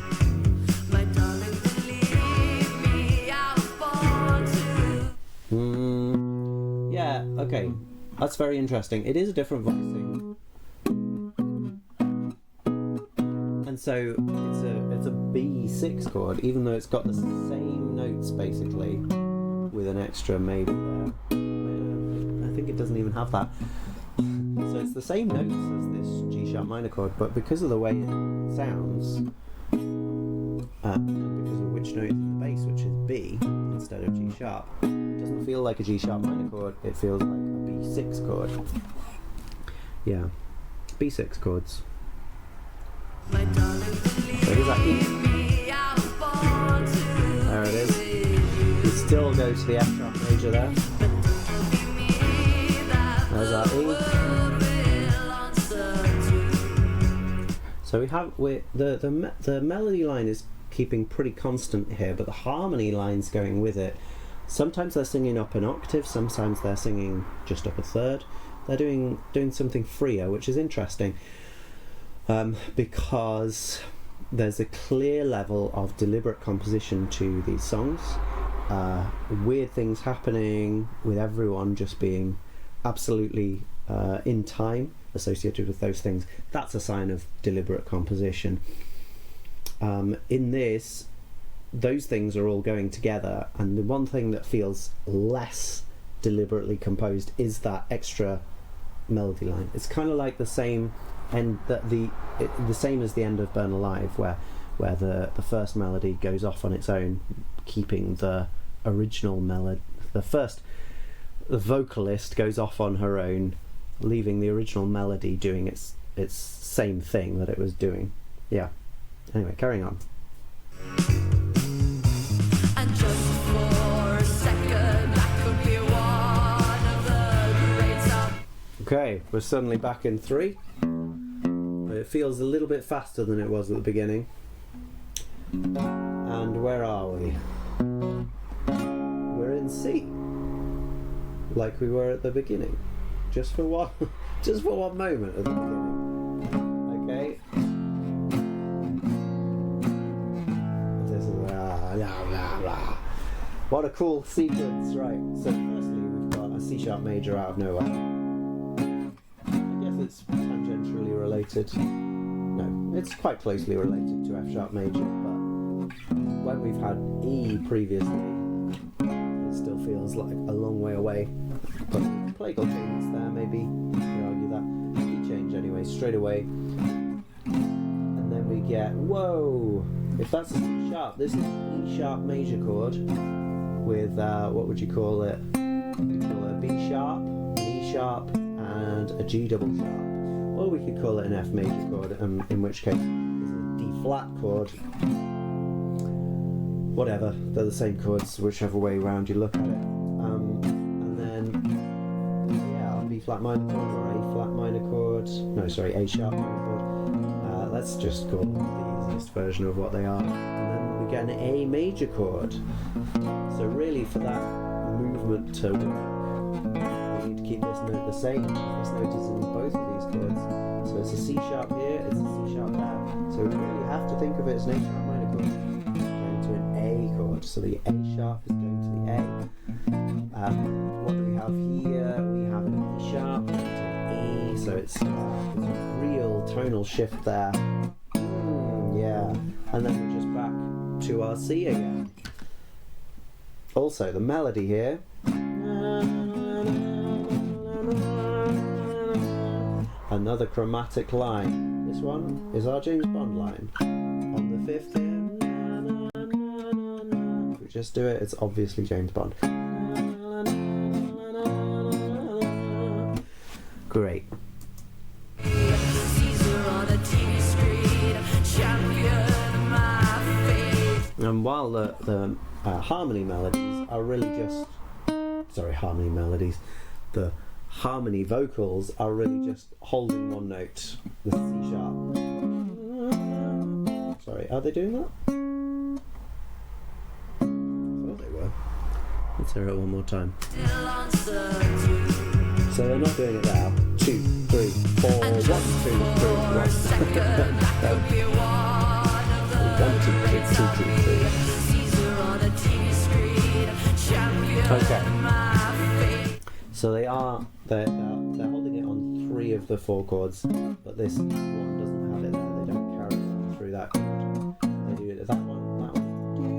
My darling, leave me. I was born to. Yeah, okay. That's very interesting. It is a different voicing. And so it's a B6 chord, even though it's got the same notes basically, with an extra maybe there. I think it doesn't even have that. So it's the same notes as this G sharp minor chord, but because of the way it sounds, and because of which note is in the bass, which is B instead of G sharp, it doesn't feel like a G sharp minor chord, it feels like a B6 chord. Yeah, B6 chords. My darling, So here's that E. me. I was born to. There it is. We still go to the F sharp major there. There's our E. So we have the melody line is keeping pretty constant here, but the harmony line's going with it. Sometimes they're singing up an octave, sometimes they're singing just up a third. They're doing something freer, which is interesting, because there's a clear level of deliberate composition to these songs. Weird things happening with everyone just being absolutely in time associated with those things. That's a sign of deliberate composition. In this, those things are all going together, and the one thing that feels less deliberately composed is that extra melody line. It's kind of like the same end that the same as the end of Burn Alive, where the first melody goes off on its own, keeping the original melody. The vocalist goes off on her own, leaving the original melody doing its same thing that it was doing. Yeah. Anyway, carrying on. And just for a second, that could be one of the greats of. Okay, we're suddenly back in 3. It feels a little bit faster than it was at the beginning. And where are we? We're in C, like we were at the beginning, just for one moment at the beginning. Okay. This is what a cool sequence, right? So firstly, we've got a C sharp major out of nowhere. I guess it's tangentially related. No, it's quite closely related to F sharp major, but when we've had E previously, it still feels like a long way away. But plagal cadence there, maybe. You could argue that. Key change anyway, straight away. And then we get, whoa! If that's a C sharp, this is an E sharp major chord with, what would you call it? You call it a B sharp, an E sharp, and a G double sharp. Or we could call it an F major chord, in which case it's a D flat chord. Whatever, they're the same chords, whichever way around you look at it. And then, yeah, B flat minor chord or A flat minor chord. No, sorry, A sharp minor chord. Let's just call them the easiest version of what they are. And then we get an A major chord. So really, for that movement to work, we need to keep this note the same. This note is in both of these chords. So it's a C sharp here, it's a C sharp there. So we really have to think of it as an A sharp minor chord going to an A chord. So the A sharp is going to the A. What do we have here? We have an E sharp going to an E. So it's a real tonal shift there. Yeah. And then we're just back to our C again. Also, the melody here. Another chromatic line. This one is our James Bond line. On the 5th here. If we just do it, it's obviously James Bond. Great. And while the harmony melodies are really just, the harmony vocals are really just holding one note, the C sharp. Sorry, are they doing that? I thought they were. Let's hear it one more time. So they're not doing it now. 2, 3, 4, 1, 2, 3, 1. 1, 2, 3, 2, 2, 3. Okay. So they're holding it on 3 of the 4 chords, but this one doesn't have it there. They don't carry it through that chord. They do it at that one, that one.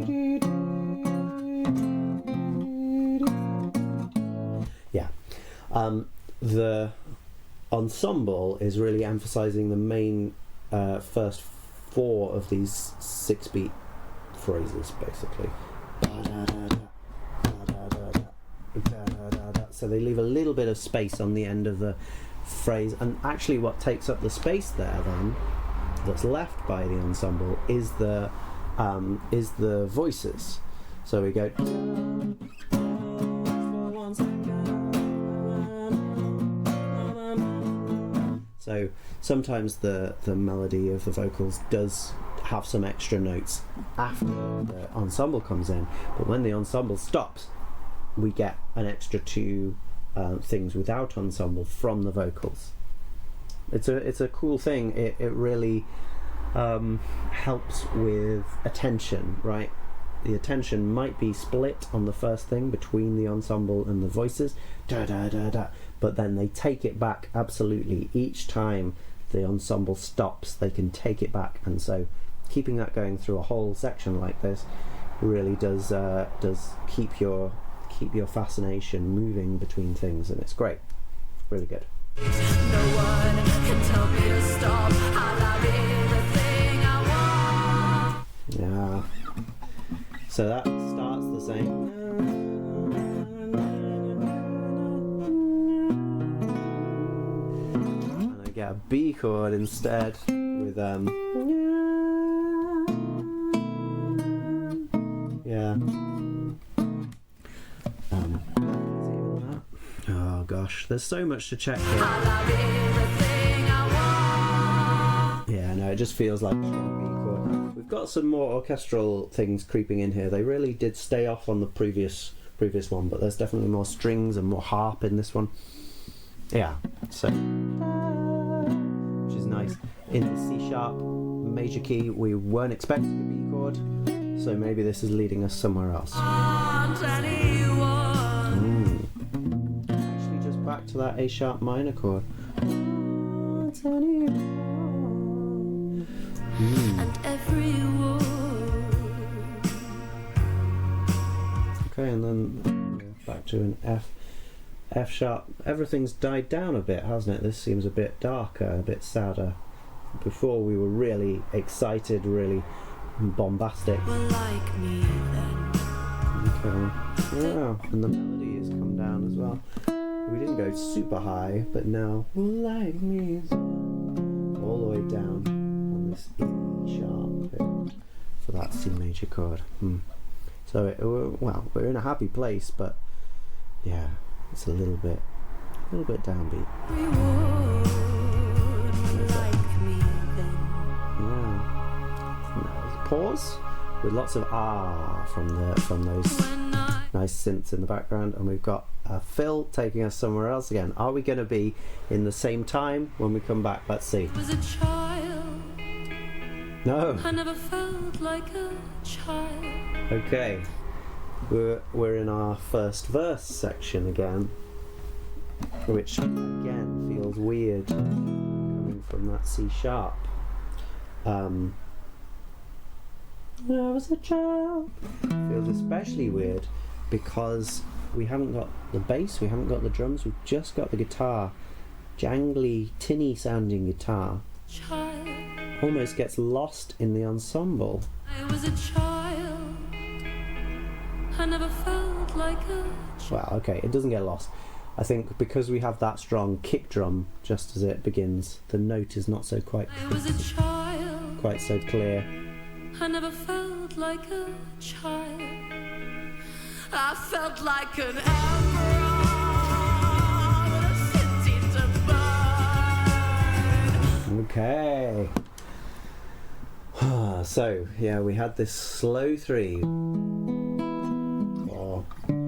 Yeah. The ensemble is really emphasizing the main first 4 of these 6-beat phrases, basically. So they leave a little bit of space on the end of the phrase, and actually what takes up the space there then, that's left by the ensemble, is the voices. So we go. So sometimes the melody of the vocals does have some extra notes after the ensemble comes in, but when the ensemble stops, we get an extra 2 things without ensemble from the vocals. It's a cool thing. It really helps with attention, right? The attention might be split on the first thing between the ensemble and the voices, da da da da, but then they take it back absolutely. Each time the ensemble stops, they can take it back, and so keeping that going through a whole section like this really does keep your fascination moving between things, and it's great, really good. No one can tell me to stop. I'll be the thing I want. Yeah. So that starts the same. And I get a B chord instead with yeah. Oh gosh, there's so much to check here. Yeah, no, it just feels like a strong B chord. We've got some more orchestral things creeping in here. They really did stay off on the previous one, but there's definitely more strings and more harp in this one. Yeah, so which is nice. In the C sharp major key, we weren't expecting a B chord, so maybe this is leading us somewhere else. Actually, just back to that A sharp minor chord. And every word. Okay, and then back to an F sharp. Everything's died down a bit, hasn't it? This seems a bit darker, a bit sadder. Before we were really excited, really bombastic. Well, like me then. Okay. Yeah, and the melody has come down as well. We didn't go super high, but now like me all the way down on this E sharp bit for that C major chord. So we're in a happy place, but yeah, it's a little bit downbeat. Like me then. Yeah. Pause with lots of from those nice synths in the background, and we've got Phil taking us somewhere else again. Are we going to be in the same time when we come back? Let's see. Was a child. No. I never felt like a child. Okay. We're in our first verse section again, which again feels weird coming from that C sharp. I was a child. Feels especially weird because we haven't got the bass, we haven't got the drums, we've just got the guitar. Jangly, tinny sounding guitar. Child. Almost gets lost in the ensemble. I was a child. I never felt like a child. Well, okay, it doesn't get lost. I think because we have that strong kick drum just as it begins, the note is not so quite I was a child. so clear. I never felt like a child. I felt like an emperor with a city to burn. Okay. So, yeah, we had this slow 3. Oh. And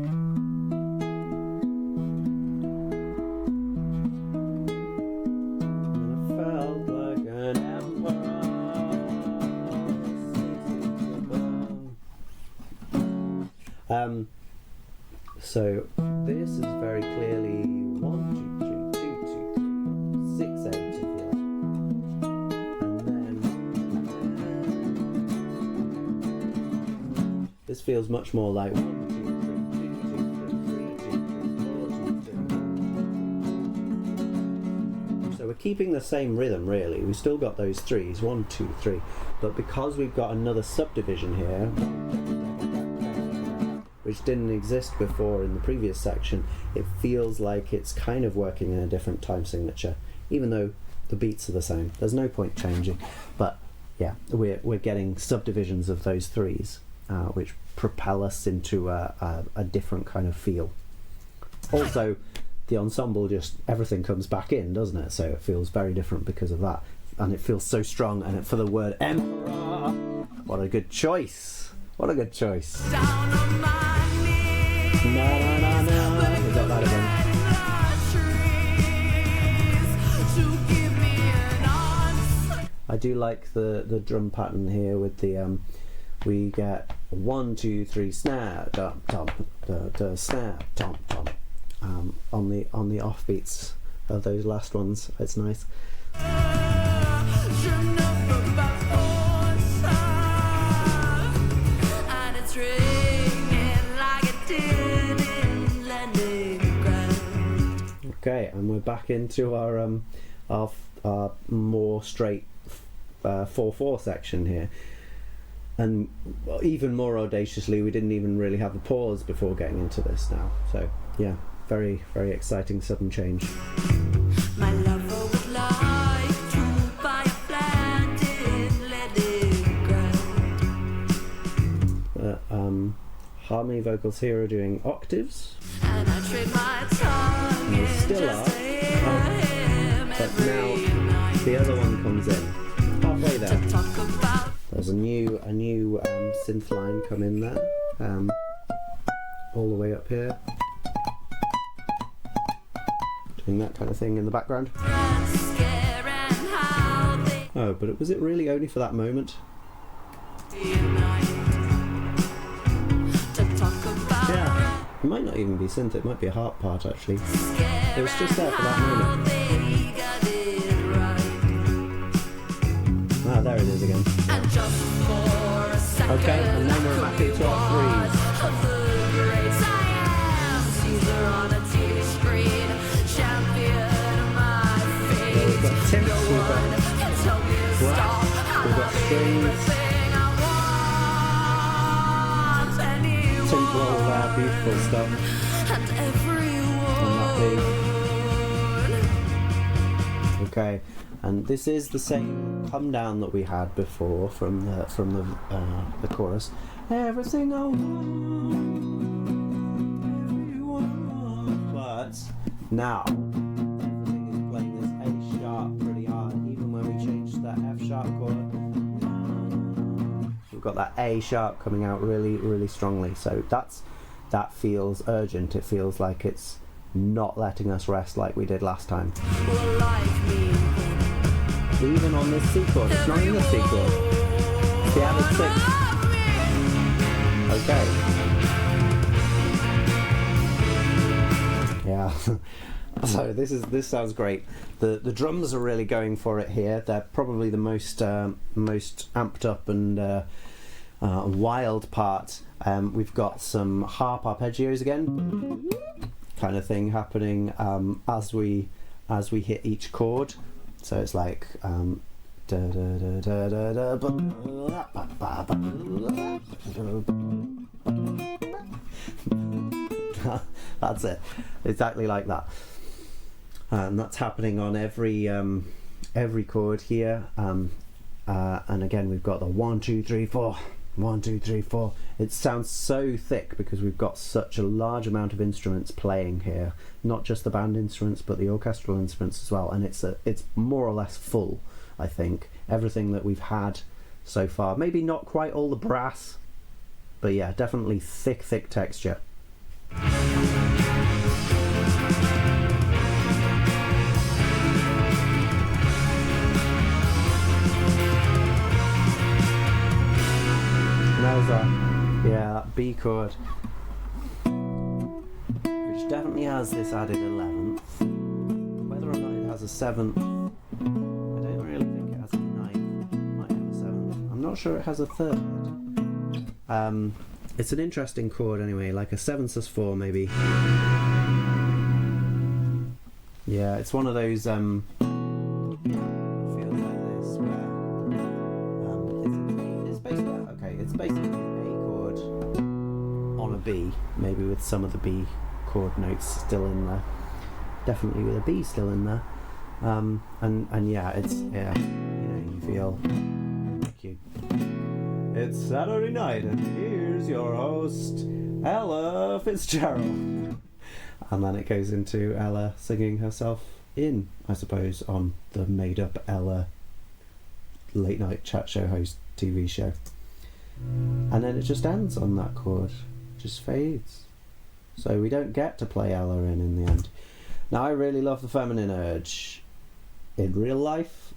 I felt like an emperor. So this is very clearly 1, 2, 3, 2, 2, 3, 6, 8 if you like. And then this feels much more like 1, 2, 3, 2, 2, 3, 4, 2, 3. So we're keeping the same rhythm really. We've still got those 3s, 1, 2, 3, but because we've got another subdivision here, which didn't exist before in the previous section, it feels like it's kind of working in a different time signature, even though the beats are the same. There's no point changing, but yeah, we're getting subdivisions of those 3s, which propel us into a different kind of feel. Also, the ensemble, just everything comes back in, doesn't it? So it feels very different because of that, and it feels so strong. And for the word emperor, what a good choice! What a good choice! Down on my Na na na na. We got that again. I do like the drum pattern here with the we get 1, 2, 3 snare, dum dum, snare, dum dum. On the offbeats of those last ones, it's nice. Okay, and we're back into our more straight 4/4 section here, and even more audaciously, we didn't even really have a pause before getting into this now. So yeah, very very exciting sudden change. My lover would like to buy a flat in Leningrad. Harmony vocals here are doing octaves. And I trade my tongue They still are, but now the other one comes in halfway there. There's a new synth line come in there, all the way up here, doing that kind of thing in the background. Oh, but was it really only for that moment? Yeah, it might not even be synth, it might be a harp part actually. It was just there for that moment. Ah, there it is again. Okay, and then we're back into our 3s. We've got tips, we've got brass, we've got strings. Simple, all that beautiful stuff. Okay, and this is the same come down that we had before from the chorus. Everything I want, but now everything is playing this A sharp pretty hard, even when we change to that F sharp chord. We've got that A sharp coming out really, really strongly. So that feels urgent. It feels like it's not letting us rest like we did last time. Even on this C chord, it's not in the C chord. It's the added 6. Okay. Yeah. So this sounds great. The drums are really going for it here. They're probably the most amped up and wild part. We've got some harp arpeggios again, kind of thing happening as we hit each chord. So it's like that's it, exactly like that. And that's happening on every chord here, and again we've got the 1 2 3 4, 1 2 3 4. It sounds so thick because we've got such a large amount of instruments playing here, not just the band instruments but the orchestral instruments as well, and it's more or less full. I think everything that we've had so far, maybe not quite all the brass, but yeah, definitely thick texture. And there's that B chord, which definitely has this added 11th. Whether or not it has a 7th, I don't really think it has a 9th. It might have a 7th. I'm not sure it has a 3rd. It's an interesting chord anyway, like a 7 sus 4 maybe. Yeah, it's one of those feels like this where it's basically an A chord on a B, maybe with some of the B chord notes still in there. Definitely with a B still in there. And yeah, you feel like you. It's Saturday night, and here's your host, Ella Fitzgerald. And then it goes into Ella singing herself in, I suppose, on the made-up Ella late night chat show host TV show. And then it just ends on that chord, just fades. So we don't get to play Ella in the end. Now, I really love the Feminine Urge in real life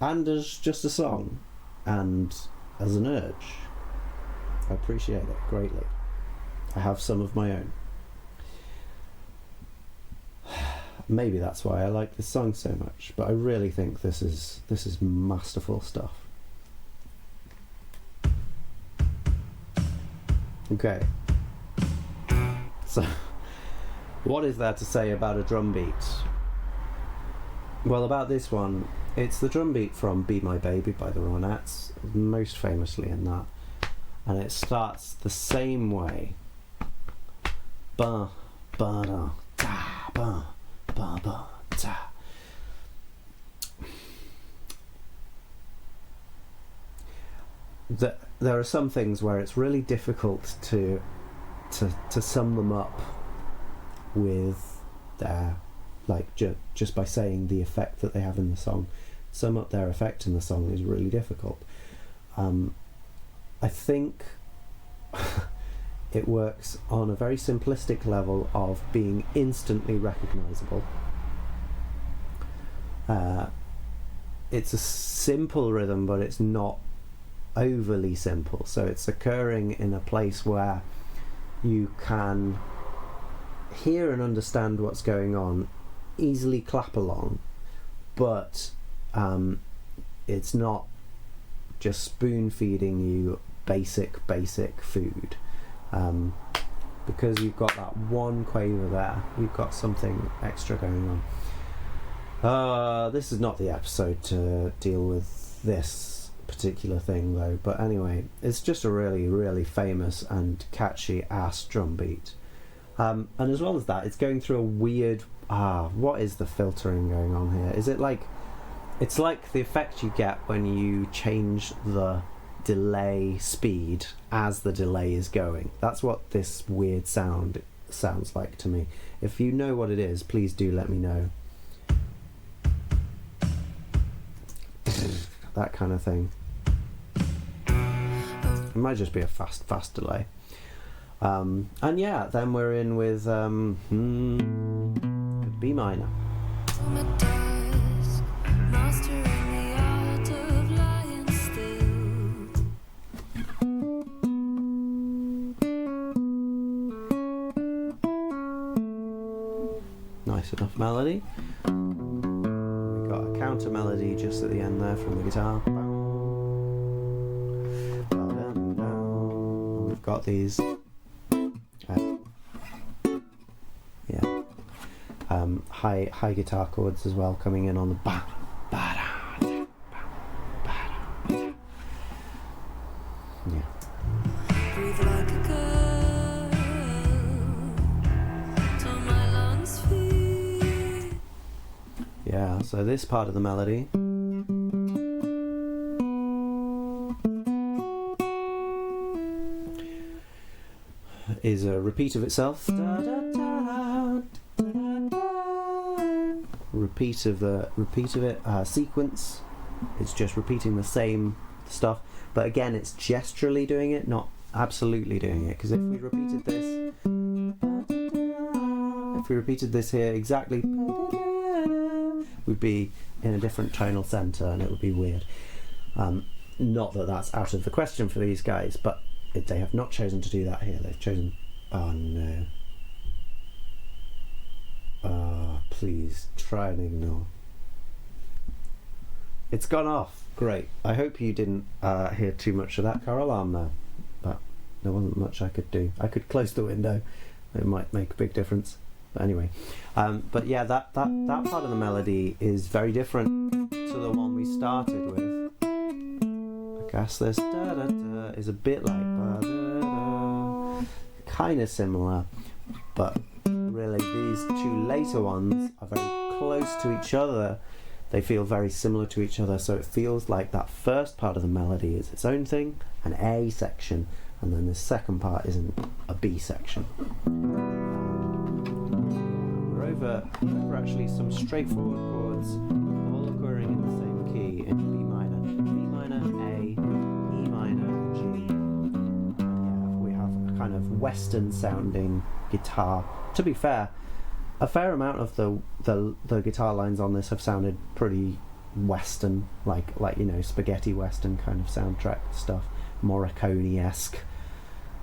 and as just a song and as an urge. I appreciate it greatly. I have some of my own. Maybe that's why I like this song so much, but I really think this is masterful stuff. Okay. So, what is there to say about a drum beat? Well, about this one, it's the drum beat from Be My Baby by the Ronettes, most famously in that. And it starts the same way. Ba, ba, da, da, ba, ba, ba, da. There are some things where it's really difficult to sum them up with their, like, just by saying the effect that they have in the song. Sum up their effect in the song is really difficult. I think it works on a very simplistic level of being instantly recognisable. It's a simple rhythm, but it's not overly simple, so it's occurring in a place where you can hear and understand what's going on, easily clap along, but it's not just spoon feeding you basic food, because you've got that one quaver there, you've got something extra going on. This is not the episode to deal with this particular thing though, but anyway, it's just a really famous and catchy ass drum beat, and as well as that, it's going through a weird what is the filtering going on here? Is it like, it's like the effect you get when you change the delay speed as the delay is going. That's what this weird sound sounds like to me. If you know what it is, please do let me know. That kind of thing. It might just be a fast delay. And yeah, then we're in with B minor. Nice enough melody. We've got a counter melody just at the end there from the guitar. And we've got these high guitar chords as well coming in on the ba ba da ba ba da. Yeah. Breathe like a girl till my lungs feel. Yeah, so this part of the melody is a repeat of itself. Da, da, da, da, da. Repeat of it. Sequence. It's just repeating the same stuff, but again, it's gesturally doing it, not absolutely doing it. Because if we repeated this here exactly, we'd be in a different tonal center, and it would be weird. Not that that's out of the question for these guys, but they have not chosen to do that here. They've chosen... Oh no. Please, try and ignore. It's gone off. Great. I hope you didn't hear too much of that car alarm there, but there wasn't much I could do. I could close the window. It might make a big difference. But anyway. But yeah, that part of the melody is very different to the one we started with. I guess this da-da-da is a bit like ba-da-da, kind of similar, but really these two later ones are very close to each other. They feel very similar to each other, so it feels like that first part of the melody is its own thing, an A section, and then the second part isn't a B section. We're over actually some straightforward chords, all occurring in the same key in B minor, A, E minor, G. We have a kind of Western sounding guitar. To be fair, a fair amount of the guitar lines on this have sounded pretty Western, like spaghetti Western kind of soundtrack stuff, Morricone-esque,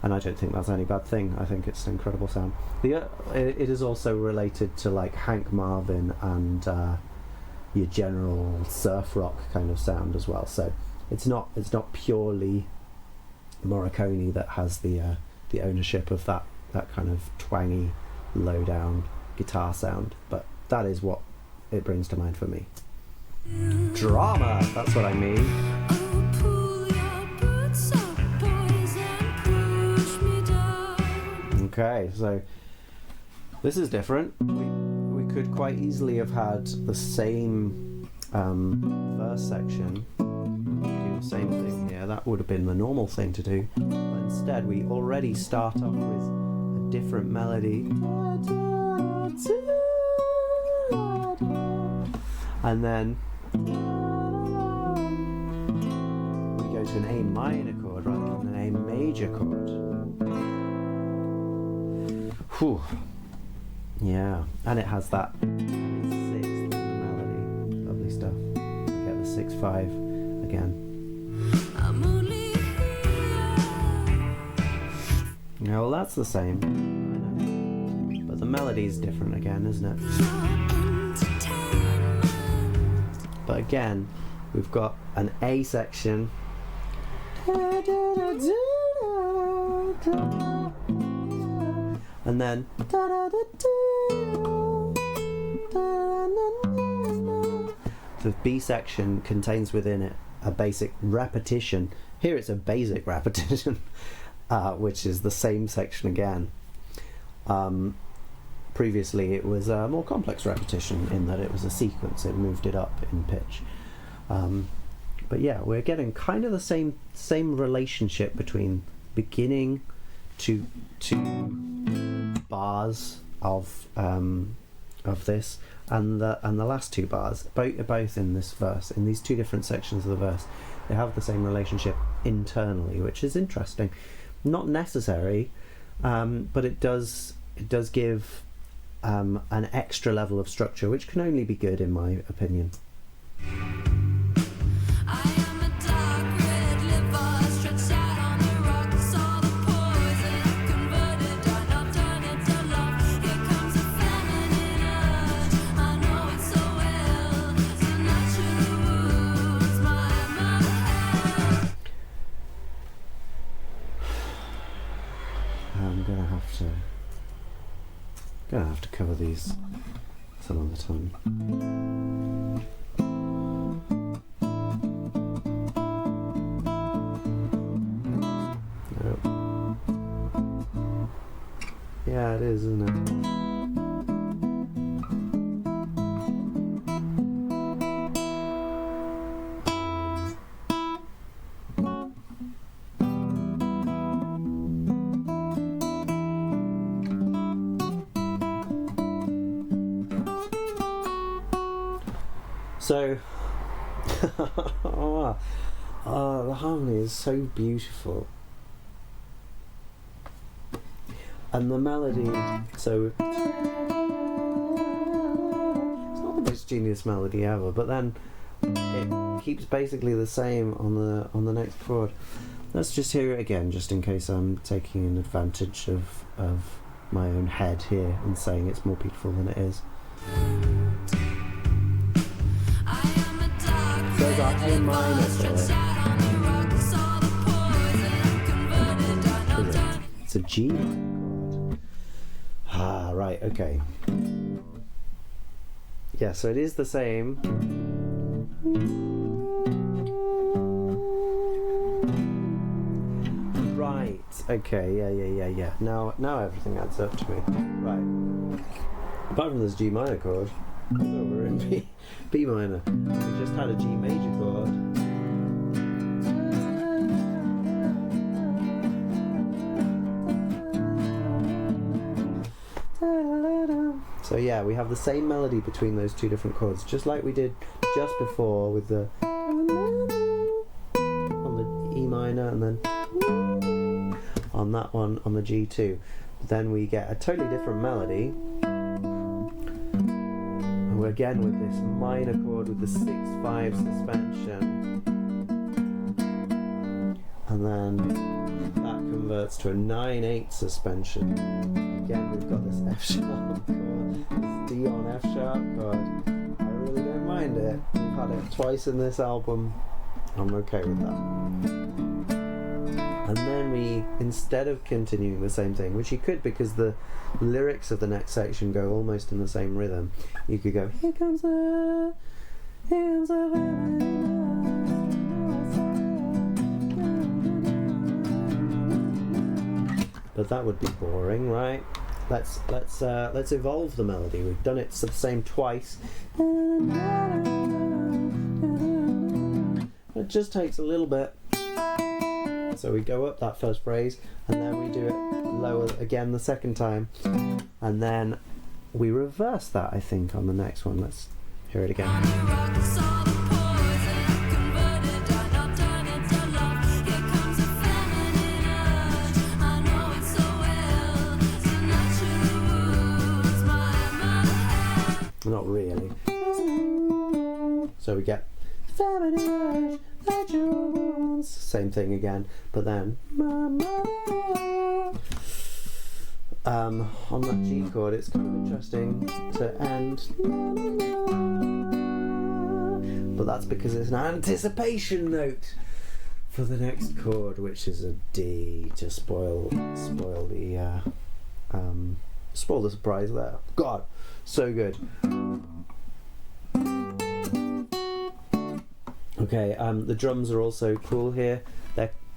and I don't think that's any bad thing. I think it's an incredible sound. It is also related to like Hank Marvin and your general surf rock kind of sound as well. So it's not purely Morricone that has the ownership of that kind of twangy, low down guitar sound, but that is what it brings to mind for me. Drama, that's what I mean. Okay, so this is different. We could quite easily have had the same verse section, do the same thing here. That would have been the normal thing to do, but instead we already start off with a different melody, and then we go to an A minor chord rather than an A major chord. Whew. Yeah, and it has that sixth melody. Lovely stuff. I get the 6/5 again. Yeah, well, that's the same, I know. But the melody's different again, isn't it? But again, we've got an A section, and then the B section contains within it a basic repetition. Here it's a basic repetition, which is the same section again. Previously it was a more complex repetition in that it was a sequence, it moved it up in pitch. But yeah, we're getting kind of the same relationship between beginning to bars of this and the last two bars, both in this verse, in these two different sections of the verse. They have the same relationship internally, which is interesting. Not necessary, but it does give an extra level of structure, which can only be good in my opinion. Gonna have to cover these some other time. Yep. Yeah, it is, isn't it? So, the harmony is so beautiful. And the melody, so it's not the most genius melody ever, but then it keeps basically the same on the next chord. Let's just hear it again, just in case I'm taking an advantage of my own head here and saying it's more beautiful than it is. So it's our A minor chord. It's a G minor chord. Ah, right, okay. Yeah, so it is the same. Right, okay, yeah. Now everything adds up to me. Right. Apart from this G minor chord, I thought we were in B minor. We just had a G major chord. So yeah, we have the same melody between those two different chords, just like we did just before with the on the E minor and then on that one on the G2. Then we get a totally different melody. And we're again with this minor chord with the 6/5 suspension. And then that converts to a 9/8 suspension. Again, we've got this F sharp chord, this D on F sharp chord. I really don't mind it. We've had it twice in this album. I'm okay with that. And then we, instead of continuing the same thing, which you could because the lyrics of the next section go almost in the same rhythm, you could go, here comes the but that would be boring, right? Let's evolve the melody. We've done it the same twice. It just takes a little bit. So we go up that first phrase, and then we do it lower again the second time, and then we reverse that, I think, on the next one. Let's hear it again. Not really. So we get same thing again, but then on that G chord it's kind of interesting to end, but that's because it's an anticipation note for the next chord, which is a D, to spoil the surprise there. God, so good. Okay, the drums are also cool here.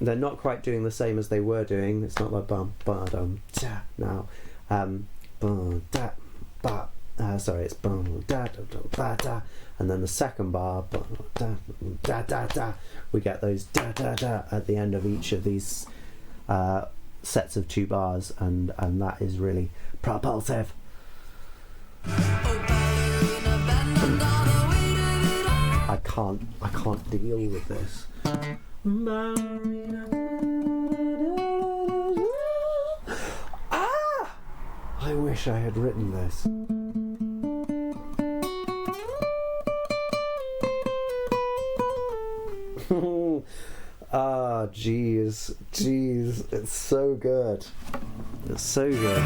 They're not quite doing the same as they were doing. It's not like bum ba dum da now. Bum da ba. Sorry, it's bum da da da ba da, and then the second bar bum da da da da. We get those da da da at the end of each of these sets of 2 bars, and that is really propulsive. I can't deal with this. I wish I had written this. Jeez, it's so good. It's so good.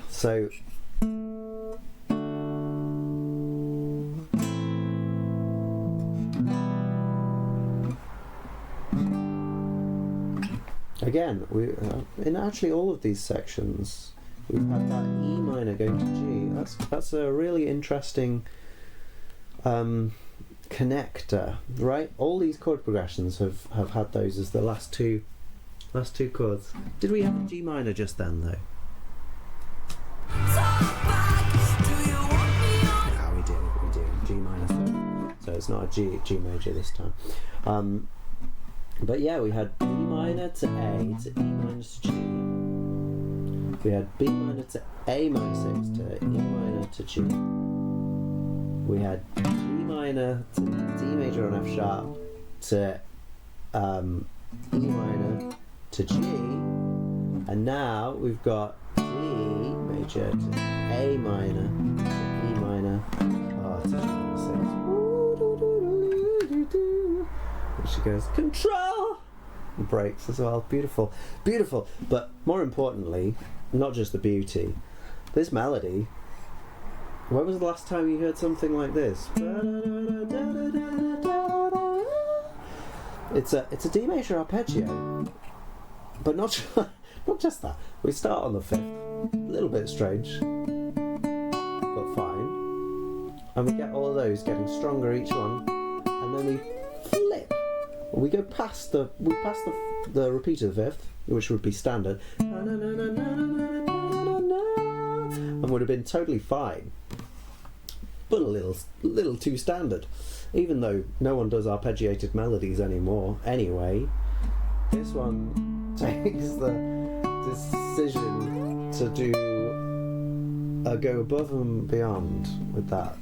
So again, we in actually all of these sections we've had that E minor going to G. That's a really interesting connector, right? All these chord progressions have had those as the last two chords. Did we have a G minor just then though? No, we do. G minor 3. So it's not a G major this time. But yeah, we had B minor to A to E minor to G. We had B minor to A minor 6 to E minor to G. We had G minor to D major on F sharp to E minor to G, and now we've got D major to A minor to E minor to G minor 6. And she goes, control! And breaks as well. Beautiful. Beautiful. But more importantly, not just the beauty, this melody. When was the last time you heard something like this? It's a D major arpeggio, but not just that. We start on the 5th, a little bit strange, but fine, and we get all of those getting stronger each one, and then we flip. We go past the repeat of the 5th, which would be standard, and would have been totally fine, but a little too standard. Even though no one does arpeggiated melodies anymore anyway, this one takes the decision to do go above and beyond with that.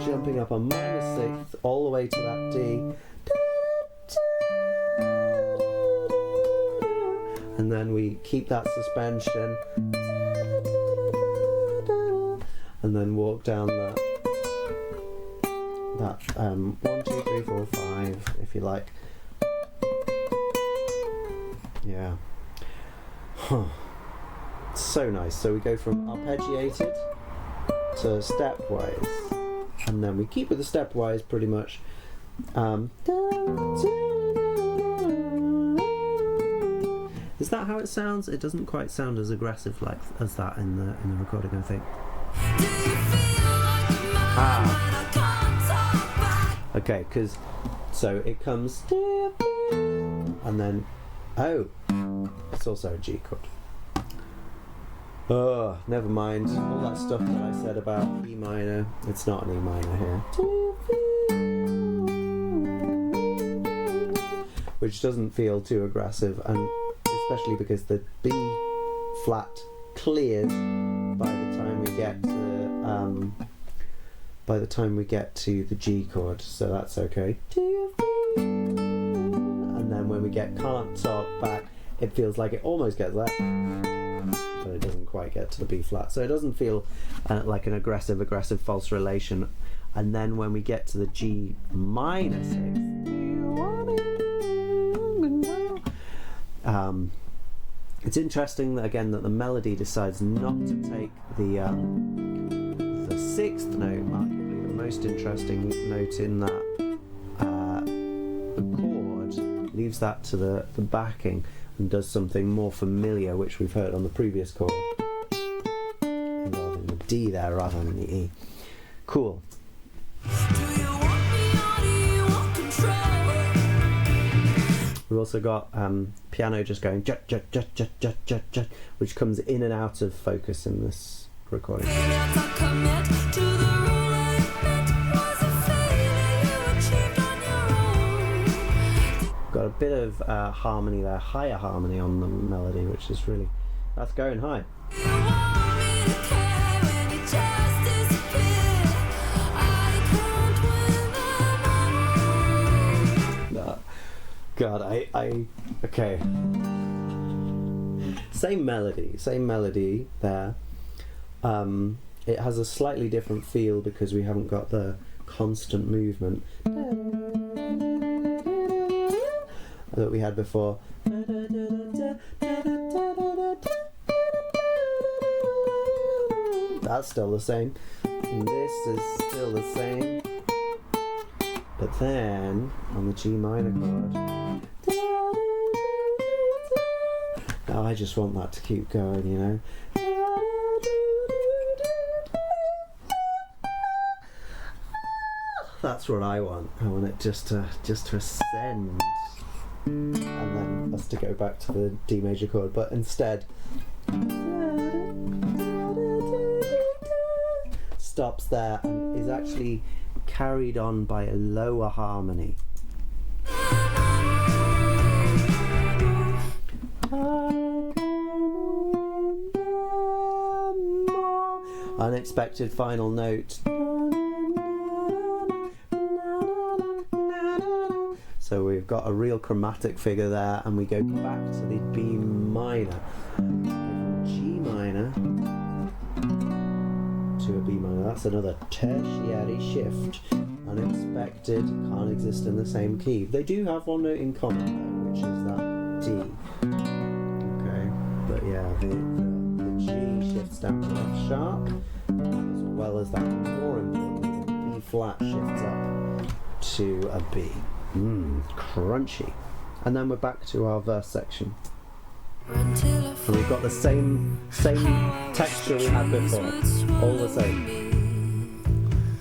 Jumping up a minor 6th all the way to that D. And then we keep that suspension. And then walk down that 1, 2, 3, 4, 5, if you like. Yeah. So nice. So we go from arpeggiated to stepwise, and then we keep with the stepwise pretty much. Is that how it sounds? It doesn't quite sound as aggressive as that in the recording, I think. Okay, because so it comes and then it's also a G chord. Oh, never mind. All that stuff that I said about E minor, it's not an E minor here, which doesn't feel too aggressive, and especially because the B flat clears by the time we get to the G chord, so that's okay. And then when we get can't talk back, it feels like it almost gets there, but it doesn't quite get to the B flat, so it doesn't feel like an aggressive false relation. And then when we get to the G minor 6, it's interesting that the melody decides not to take the 6th note, arguably the most interesting note in that chord, leaves that to the backing and does something more familiar, which we've heard on the previous chord, involving the D there rather than the E. Cool. We've also got piano just going jut, jut, jut, jut, jut, jut, jut, which comes in and out of focus in this recording. Got a bit of harmony there, higher harmony on the melody, which is really, that's going high. God, okay. Same melody there. It has a slightly different feel because we haven't got the constant movement that we had before. That's still the same. And this is still the same. But then, on the G minor chord, now I just want that to keep going, you know. That's what I want. I want it just to ascend, and then us to go back to the D major chord. But instead, stops there and is actually carried on by a lower harmony. Unexpected final note. So we've got a real chromatic figure there, and we go back to the B minor. From G minor to a B minor. That's another tertiary shift. Unexpected, can't exist in the same key. They do have one note in common though, which is that D. Okay, but yeah, the G shifts down to F sharp, as well as that, more importantly, the B flat shifts up to a B. Crunchy. And then we're back to our verse section. And we've got the same texture we had before. All the same.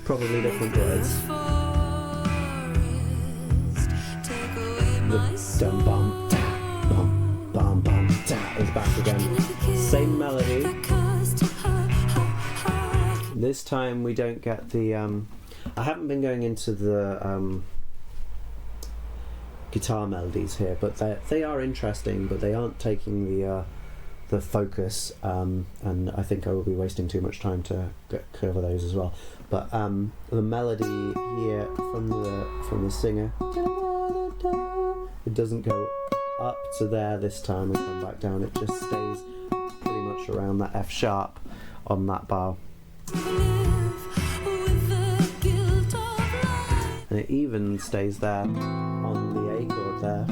Probably different words. The dum bum da bum bum bum da is back again. Same melody. This time we don't get the I haven't been going into the guitar melodies here, but they are interesting, but they aren't taking the focus, and I think I will be wasting too much time to cover those as well. But the melody here from the singer, it doesn't go up to there this time and come back down. It just stays pretty much around that F sharp on that bar. And it even stays there on the A chord there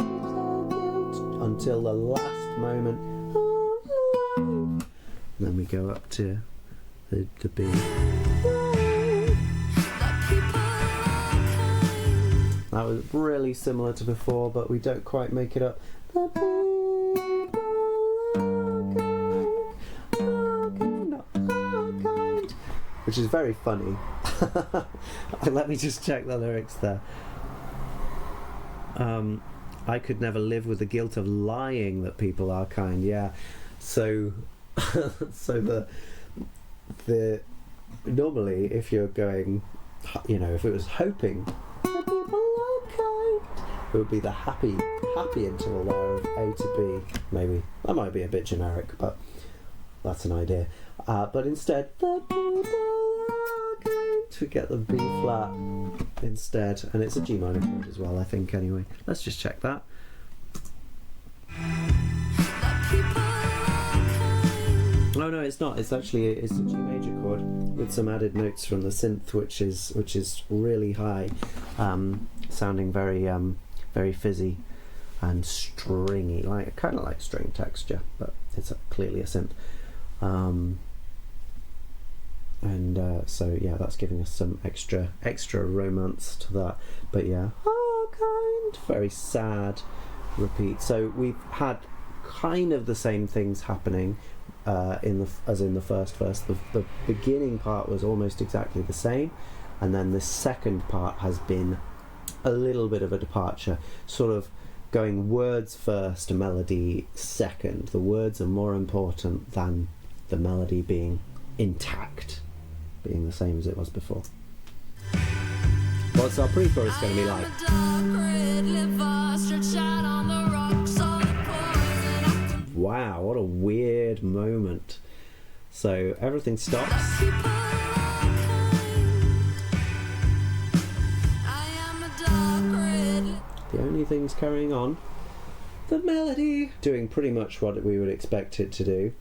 until the last moment. And then we go up to the B. That was really similar to before, but we don't quite make it up. Which is very funny. Let me just check the lyrics there. I could never live with the guilt of lying that people are kind. Yeah. So so the normally if you're going, if it was hoping that people are kind, it would be the happy interval there of A to B. Maybe that might be a bit generic, but that's an idea. But instead, the people are going to get the B flat instead, and it's a G minor chord as well, I think. Anyway, let's just check that. Oh no, it's not. It's a G major chord with some added notes from the synth, which is really high, sounding very fizzy and stringy, kind of like string texture, but it's clearly a synth. So yeah, that's giving us some extra romance to that. But yeah, very sad repeat. So we've had kind of the same things happening as in the first verse. The beginning part was almost exactly the same, and then the second part has been a little bit of a departure, sort of going words first, melody second. The words are more important than the melody being intact, being the same as it was before. What's our pre-chorus going to be like? Wow, what a weird moment. So everything stops. The only thing's carrying on, the melody, doing pretty much what we would expect it to do.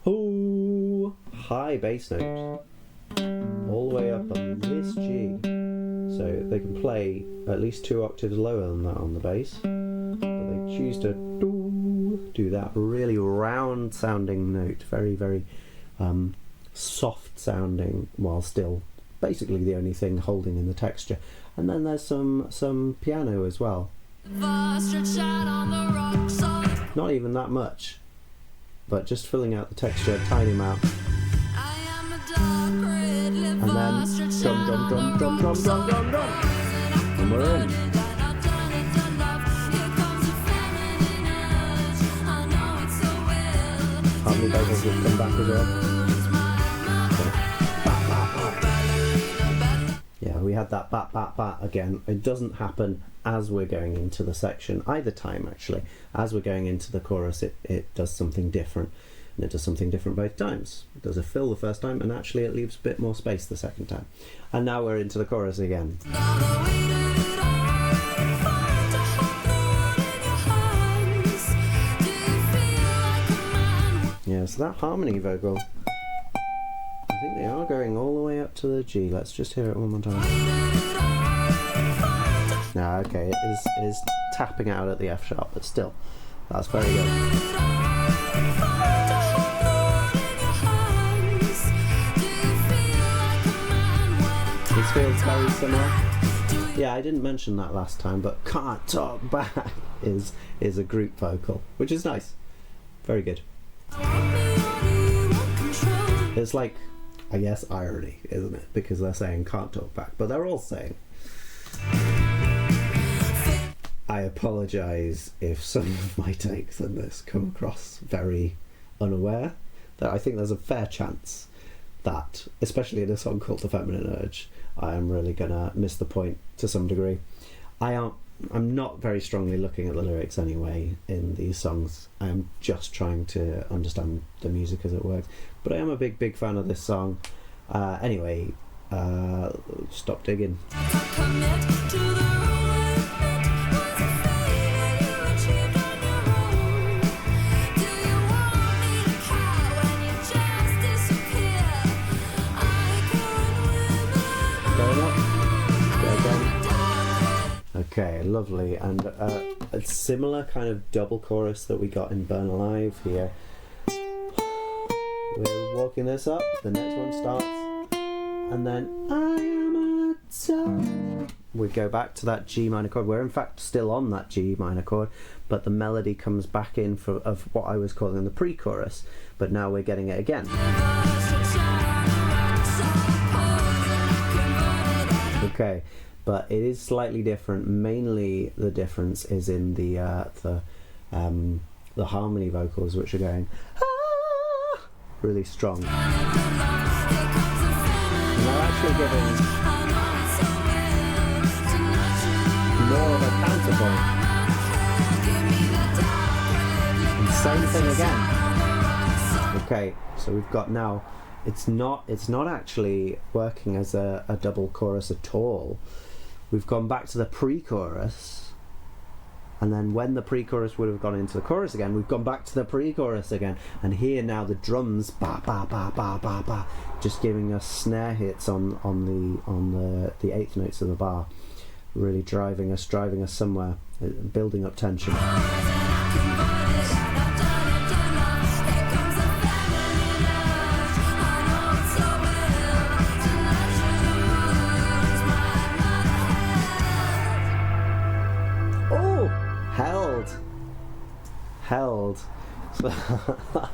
Ooh, high bass note, all the way up on this G. So they can play at least 2 octaves lower than that on the bass, but they choose to do that really round sounding note, very, very soft sounding, while still basically the only thing holding in the texture. And then there's some piano as well. Not even that much, but just filling out the texture a tiny amount. And then drum. And we're in. Harmony vocals will come back as well. we had that bat bat bat again. It doesn't happen as we're going into the section either time, actually. As we're going into the chorus, it does something different, and it does something different both times. It does a fill the first time, and actually it leaves a bit more space the second time. And now we're into the chorus again. Yeah, so that harmony vocal, I think they are going all the way up to the G. Let's just hear it one more time. No, okay, it is tapping out at the F sharp, but still, that's very good. This feels very similar. Yeah, I didn't mention that last time, but Can't Talk Back is a group vocal, which is nice. Very good. It's like, I guess, irony, isn't it? Because they're saying can't talk back, but they're all saying. I apologise if some of my takes on this come across very unaware. That I think there's a fair chance that, especially in a song called The Feminine Urge, I am really gonna miss the point to some degree. I'm not very strongly looking at the lyrics anyway in these songs. I am just trying to understand the music as it works. But I am a big fan of this song. Anyway, stop digging. Going up. Go again. Okay, lovely, and a similar kind of double chorus that we got in Burn Alive here. We're walking this up, the next one starts, and then I am a time. We go back to that G minor chord. We're in fact still on that G minor chord, but the melody comes back in of what I was calling the pre-chorus, but now we're getting it again. Okay. But it is slightly different. Mainly the difference is in the harmony vocals, which are going really strong. And they're actually giving more of a counterpoint. And same thing again. Okay, so we've got now. It's not actually working as a double chorus at all. We've gone back to the pre-chorus, and then when the pre-chorus would have gone into the chorus again, we've gone back to the pre-chorus again. And here now the drums, ba ba ba ba ba ba, just giving us snare hits on the eighth notes of the bar, really driving us somewhere, building up tension. Held. So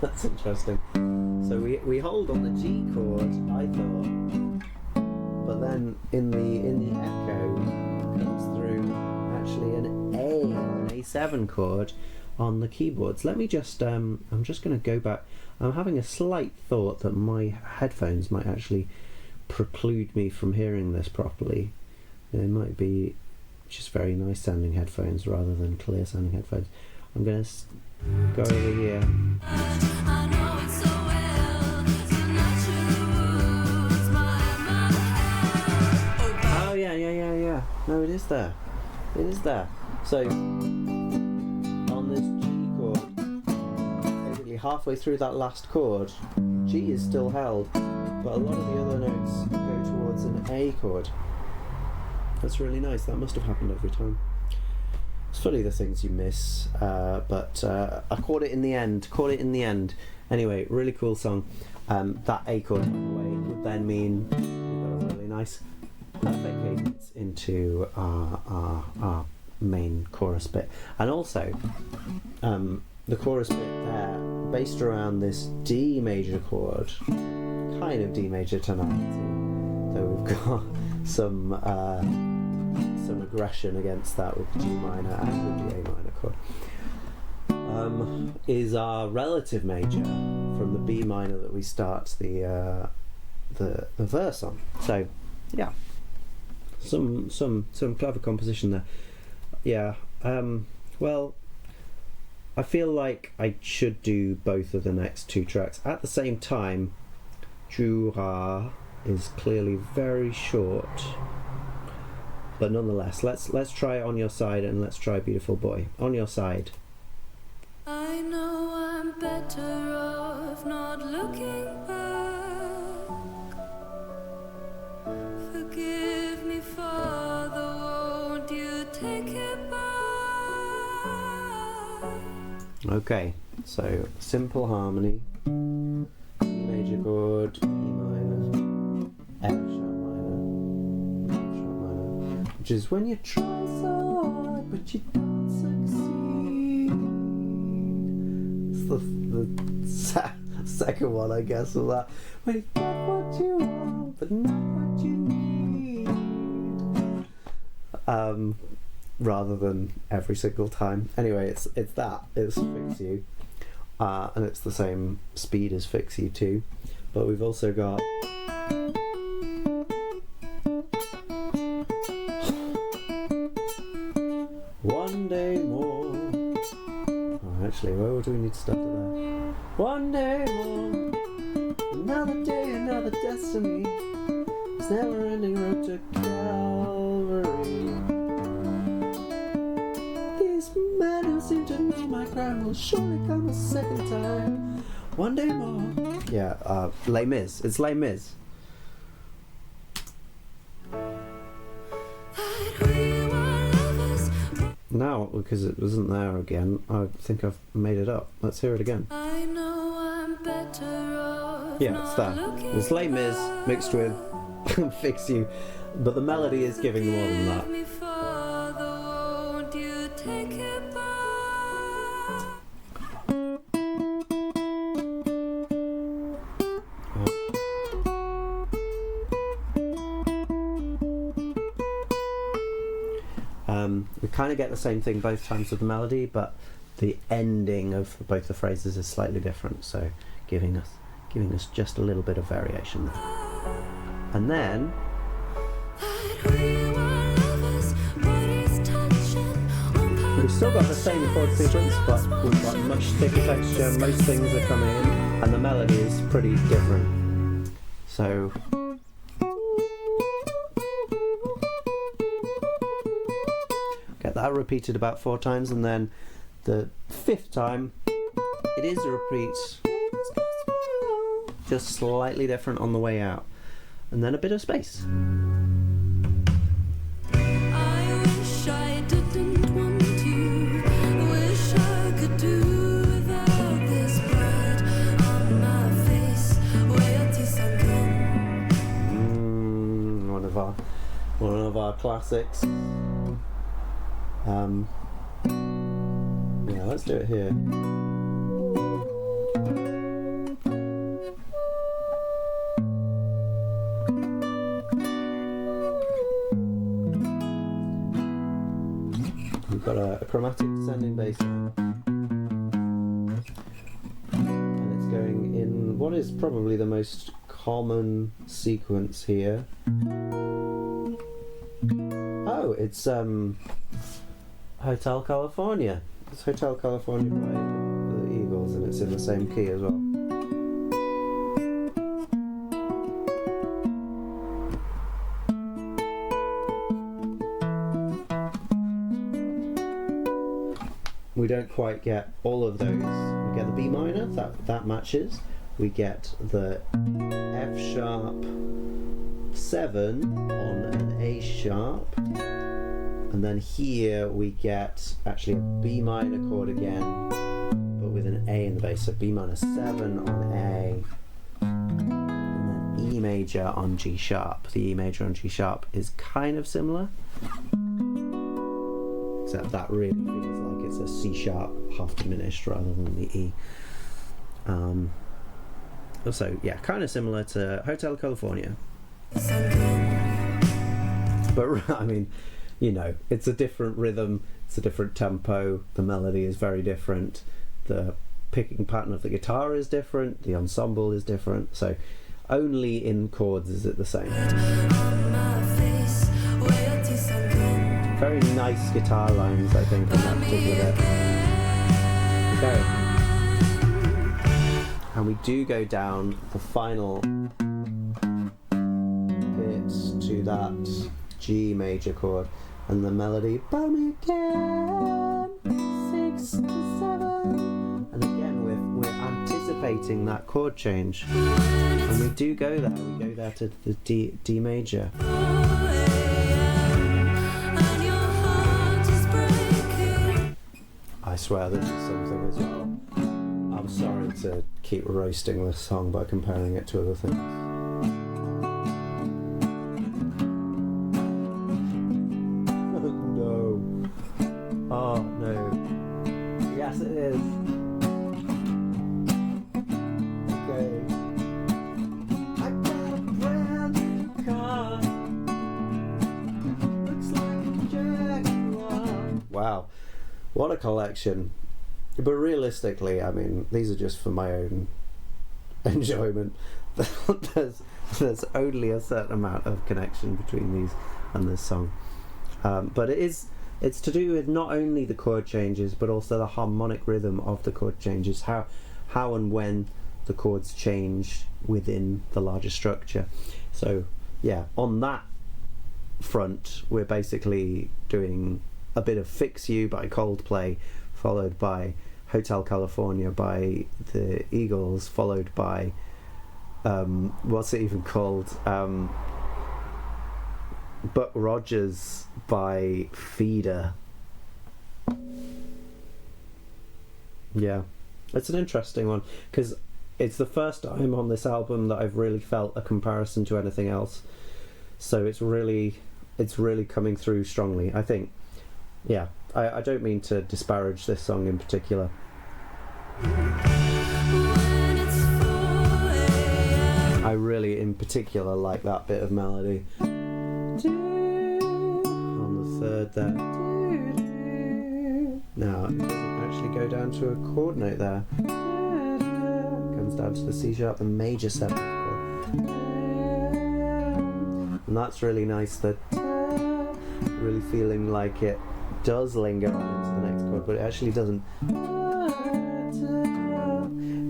that's interesting. So we hold on the G chord, I thought, but then in the echo comes through actually an A or an A7 chord on the keyboards. Let me just I'm just going to go back. I'm having a slight thought that my headphones might actually preclude me from hearing this properly. They might be just very nice sounding headphones rather than clear sounding headphones. I'm going to go over here. Oh yeah. No, it is there. So on this G chord, basically halfway through that last chord, G is still held, but a lot of the other notes go towards an A chord. That's really nice. That must have happened every time. It's funny the things you miss, but I caught it in the end. Anyway, really cool song. That A chord, by the way, would then mean we've got a really nice perfect cadence into our main chorus bit. And also, the chorus bit there, based around this D major chord, kind of D major tonality. So we've got some aggression against that with the G minor and with the A minor chord. Is our relative major from the B minor that we start the verse on. So yeah, some clever composition there. Yeah. Well, I feel like I should do both of the next two tracks at the same time. Jura is clearly very short, but nonetheless, let's try On Your Side and let's try Beautiful Boy. On Your Side. I know I'm better off not looking back. Forgive me, Father, won't you take it back? Okay, so simple harmony, E major chord, E minor, F sharp minor, F sharp minor, which is when you try so hard but you don't succeed. It's the second one, I guess, of that. When you get what you want but not what you need. Rather than every single time. Anyway, it's that. It's Fix You. And it's the same speed as Fix You too. But we've also got One Day More. Oh, actually, where do we need to start it there? One day more, another day, another destiny. It's never ending road to Calvary. These men who seem to know my crime will surely come a second time. One day more. Yeah, Les Mis. It's Les Mis. Now, because it wasn't there again, I think I've made it up. Let's hear it again. I know I'm better off. Yeah, it's that. It's Les Mis mixed with Fix You, but the melody is giving you more than that. We kind of get the same thing both times with the melody, but the ending of both the phrases is slightly different, so giving us just a little bit of variation there. And then we've still got the same chord sequence, but we've got much thicker texture, most things are coming in, and the melody is pretty different. So get that repeated about 4 times, and then the 5th time it is a repeat, just slightly different on the way out, and then a bit of space. I wish I didn't want to. I wish I could do without this bright on my face. Where to sunken. One of our classics. Yeah, let's do it here. We've got a chromatic descending bass line, and it's going in what is probably the most common sequence here. Oh, it's Hotel California. It's Hotel California by the Eagles, and it's in the same key as well. We don't quite get all of those. We get the B minor, that matches. We get the F sharp 7 on an A sharp, and then here we get actually a B minor chord again, but with an A in the bass. So B minor 7 on A, and then E major on G sharp. The E major on G sharp is kind of similar, except that really feels like it's a C sharp half diminished rather than the E. So yeah, kind of similar to Hotel California. But I mean, you know, it's a different rhythm, it's a different tempo, the melody is very different, the picking pattern of the guitar is different, the ensemble is different, so only in chords is it the same. Very nice guitar lines, I think, in that particular bit. Okay. And we do go down the final bit to that G major chord, and the melody, "Buy me again, 6 to 7." And again, we're anticipating that chord change. And we do go there. We go there to the D major. I swear this is something as well. I'm sorry to keep roasting this song by comparing it to other things. No. Oh no. Yes, it is. Okay. I got a brand new car. Looks like a Jaguar. Wow. What a collection. But realistically, I mean, these are just for my own enjoyment. There's only a certain amount of connection between these and this song. But it's to do with not only the chord changes, but also the harmonic rhythm of the chord changes, how and when the chords change within the larger structure. So yeah, on that front, we're basically doing a bit of Fix You by Coldplay, followed by Hotel California by the Eagles, followed by what's it even called? Buck Rogers by Feeder. Yeah, it's an interesting one because it's the first time on this album that I've really felt a comparison to anything else. So it's really coming through strongly, I think. Yeah, I don't mean to disparage this song in particular. I really, in particular, like that bit of melody. On the third there. Now, it doesn't actually go down to a chord note there. It comes down to the C sharp, the major 7th chord. And that's really nice, that really feeling like it does linger on into the next chord, but it actually doesn't.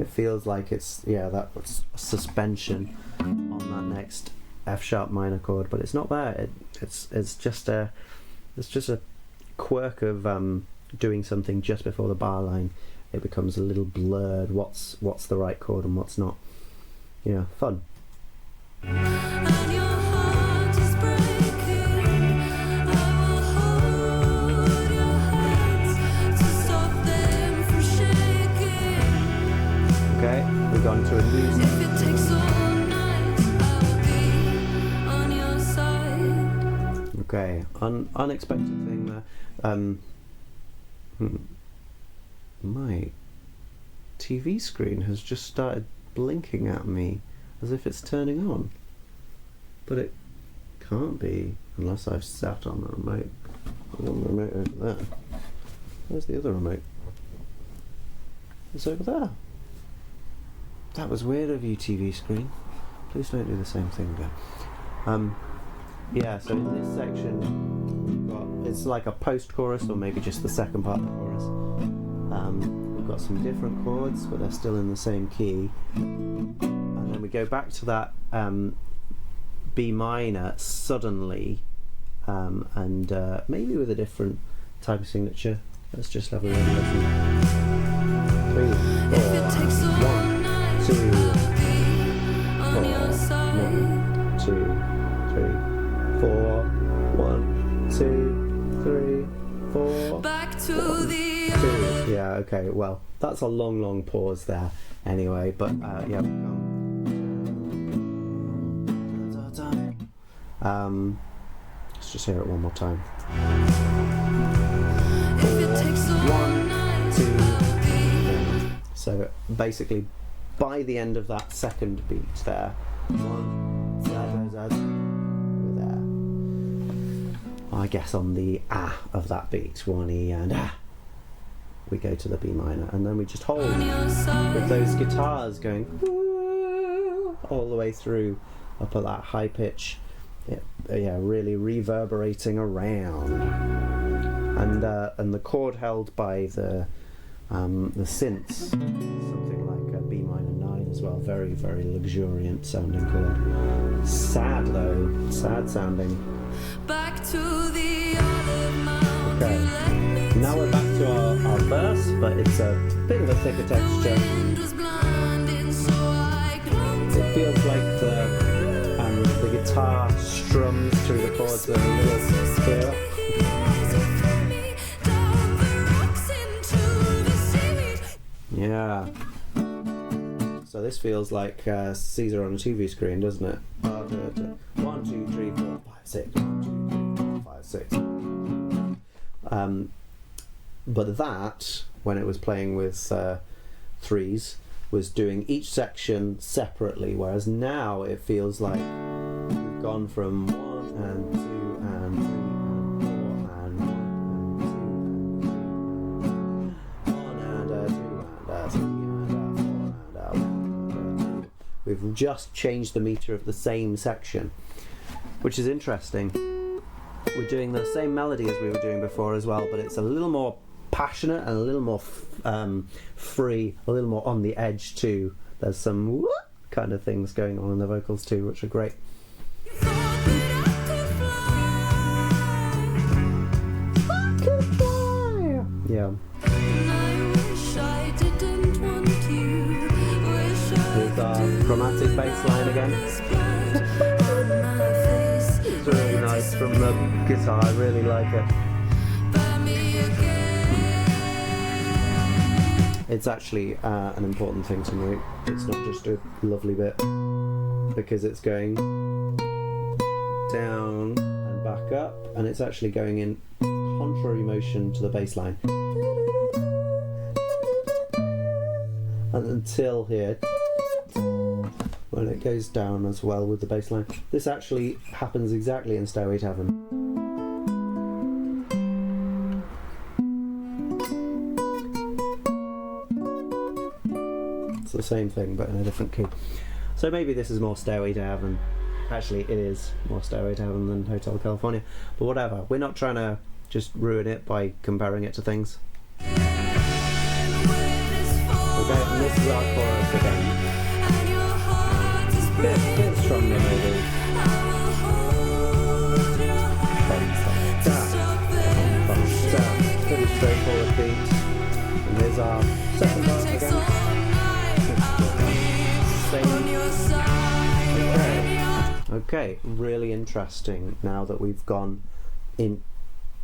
It feels like it's, yeah, that suspension on that next F sharp minor chord, but it's not there. It's just a quirk of doing something just before the bar line. It becomes a little blurred. What's the right chord and what's not? Yeah, fun. Okay, we've gone to a new song. Okay, unexpected thing there. My TV screen has just started blinking at me as if it's turning on, but it can't be unless I've sat on the remote. The remote over there. Where's the other remote? It's over there. That was weird of you, TV screen. Please don't do the same thing again. Yeah, so in this section, it's like a post-chorus, or maybe just the second part of the chorus. We've got some different chords, but they're still in the same key. And then we go back to that B minor suddenly, and maybe with a different type of signature. Let's just have a little listen. 3, 4, 1, 2, 4, 1, 2, 3, 4, 1, 2, 3, 4. Back to the 2. Yeah, okay, well, that's a long pause there anyway, but yeah, we can't. Let's just hear it one more time. 4, 1, 2. So basically, by the end of that second beat there, 1, we're there. I guess on the of that beat, 1 E and we go to the B minor, and then we just hold with those guitars going all the way through up at that high pitch yeah, really reverberating around. And the chord held by the synths, something like a B minor 9 as well. Very, very luxuriant sounding chord. Sad though, sad sounding. Back to the olive mound. Okay. You led me Now we're back to our verse, but it's a bit of a thicker texture. wind was blinding, so I clung to It feels like the guitar strums through the chords are a little clearer. Yeah. So this feels like Caesar on a TV screen, doesn't it? 1, 2, 3, 4, 5, 6. 1, 2, 3, 4, 5, 6. But that, when it was playing with threes, was doing each section separately, whereas now it feels like we've gone from 1 and 2 and 3 and 4 and 1 and 2 and 3 and 2. We've just changed the meter of the same section, which is interesting. We're doing the same melody as we were doing before as well, but it's a little more passionate and a little more free, a little more on the edge too. There's some whoop kind of things going on in the vocals too, which are great. Yeah. Here's our chromatic bass line again. It's really nice from the guitar, I really like it. It's actually an important thing to note. It's not just a lovely bit, because it's going down and back up, and it's actually going in contrary motion to the bass line. And until here, when it goes down as well with the bass line. This actually happens exactly in Stairway to Heaven. It's the same thing but in a different key. So maybe this is more Stairway to Heaven. Actually, it is more Stairway to Heaven than Hotel California. But whatever. We're not trying to just ruin it by comparing it to things. Okay, and this is our chorus again. Bit stronger maybe. Pretty straightforward beat. And here's our second part again. Okay, really interesting now that we've gone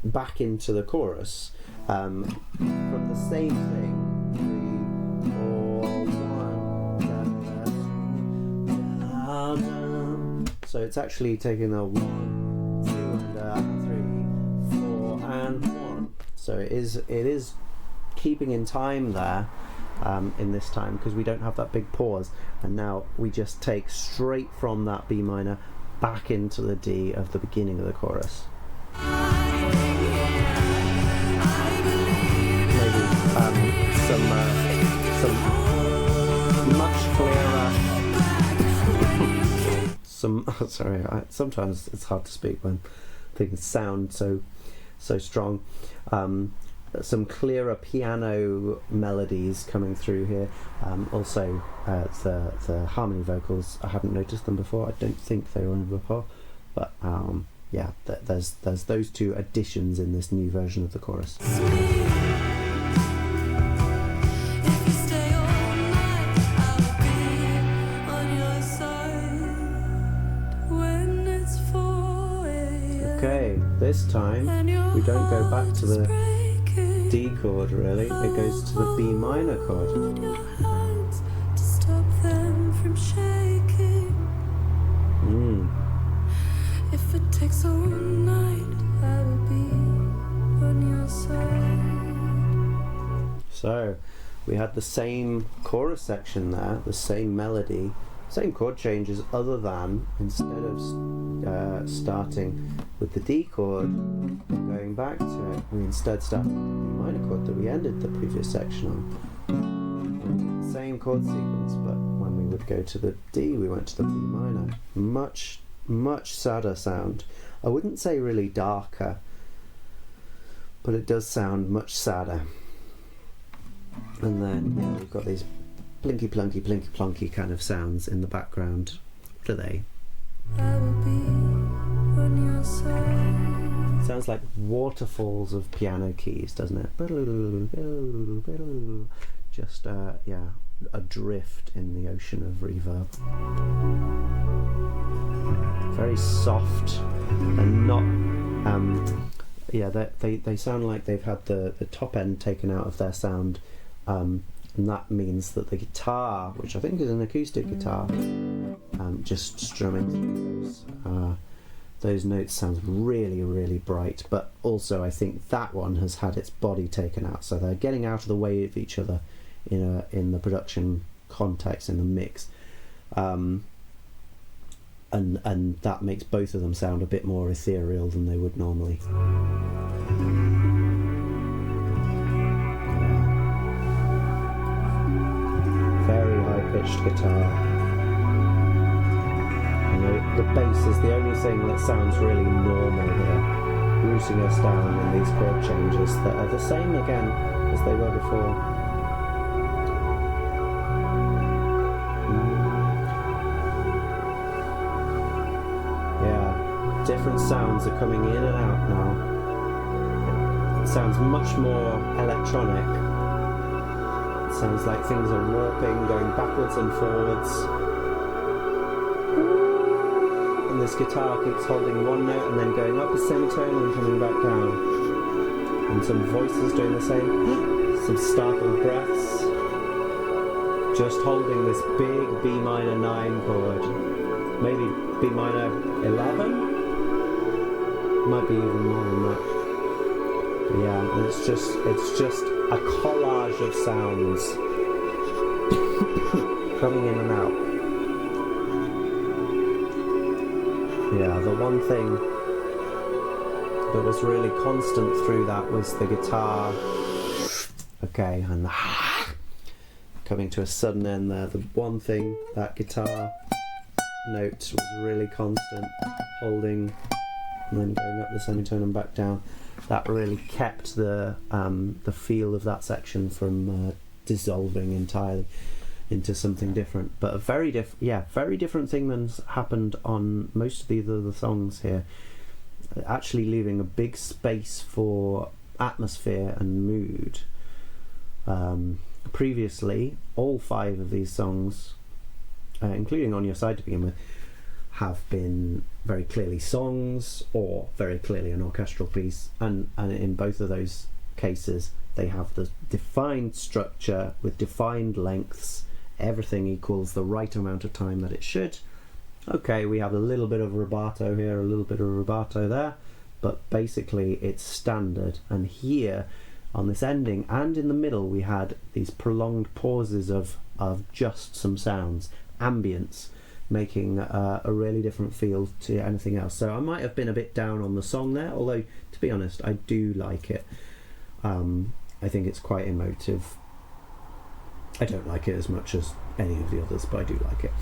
back into the chorus from the same thing. 3, 4, 1. So it's actually taking a 1, 2, and 3, 4, and 1. So it is keeping in time there. In this time, because we don't have that big pause, and now we just take straight from that B minor back into the D of the beginning of the chorus. Maybe some much clearer sorry, sometimes it's hard to speak when things sound so strong. Some clearer piano melodies coming through here. Also, the harmony vocals, I haven't noticed them before. I don't think they were in before, but yeah, there's those two additions in this new version of the chorus. Okay, this time we don't go back to the D chord really, it goes to the B minor chord. If it takes all night, I will be on your side. So we had the same chorus section there, the same melody, same chord changes, other than instead of starting with the D chord and going back to it, we instead start with the B minor chord that we ended the previous section on. The same chord sequence, but when we would go to the D, we went to the B minor. Much much sadder sound. I wouldn't say really darker, but it does sound much sadder. And then we've got these plinky plunky plinky plonky kind of sounds in the background. What are they? I will be on your side. Sounds like waterfalls of piano keys, doesn't it? Just adrift in the ocean of reverb. Very soft and not they sound like they've had the top end taken out of their sound, and that means that the guitar, which I think is an acoustic guitar, just strumming those notes sounds really, really bright. But also I think that one has had its body taken out, so they're getting out of the way of each other in the production context, in the mix, and that makes both of them sound a bit more ethereal than they would normally. Very high-pitched guitar. And the bass is the only thing that sounds really normal here, rooting us down in these chord changes that are the same again as they were before. Different sounds are coming in and out now. It sounds much more electronic. It sounds like things are warping, going backwards and forwards. And this guitar keeps holding one note and then going up a semitone and coming back down. And some voices doing the same. Some startled breaths. Just holding this big B minor 9 chord. Maybe B minor 11? Might be even more than that. But yeah, and it's just a collage of sounds coming in and out. Yeah, the one thing that was really constant through that was the guitar. Okay, and coming to a sudden end there. The one thing, that guitar note was really constant, holding and then going up the semitone and back down. That really kept the feel of that section from dissolving entirely into something different. But a very different thing than's happened on most of the other songs here. Actually leaving a big space for atmosphere and mood. Previously, all 5 of these songs, including On Your Side to begin with, have been very clearly songs or very clearly an orchestral piece, and in both of those cases they have the defined structure with defined lengths. Everything equals the right amount of time that it should. Okay, we have a little bit of rubato here, a little bit of rubato there, but basically it's standard. And here on this ending and in the middle we had these prolonged pauses of just some sounds, ambience, making a really different feel to anything else. So I might have been a bit down on the song there, although to be honest I do like it. I think it's quite emotive. I don't like it as much as any of the others, but I do like it.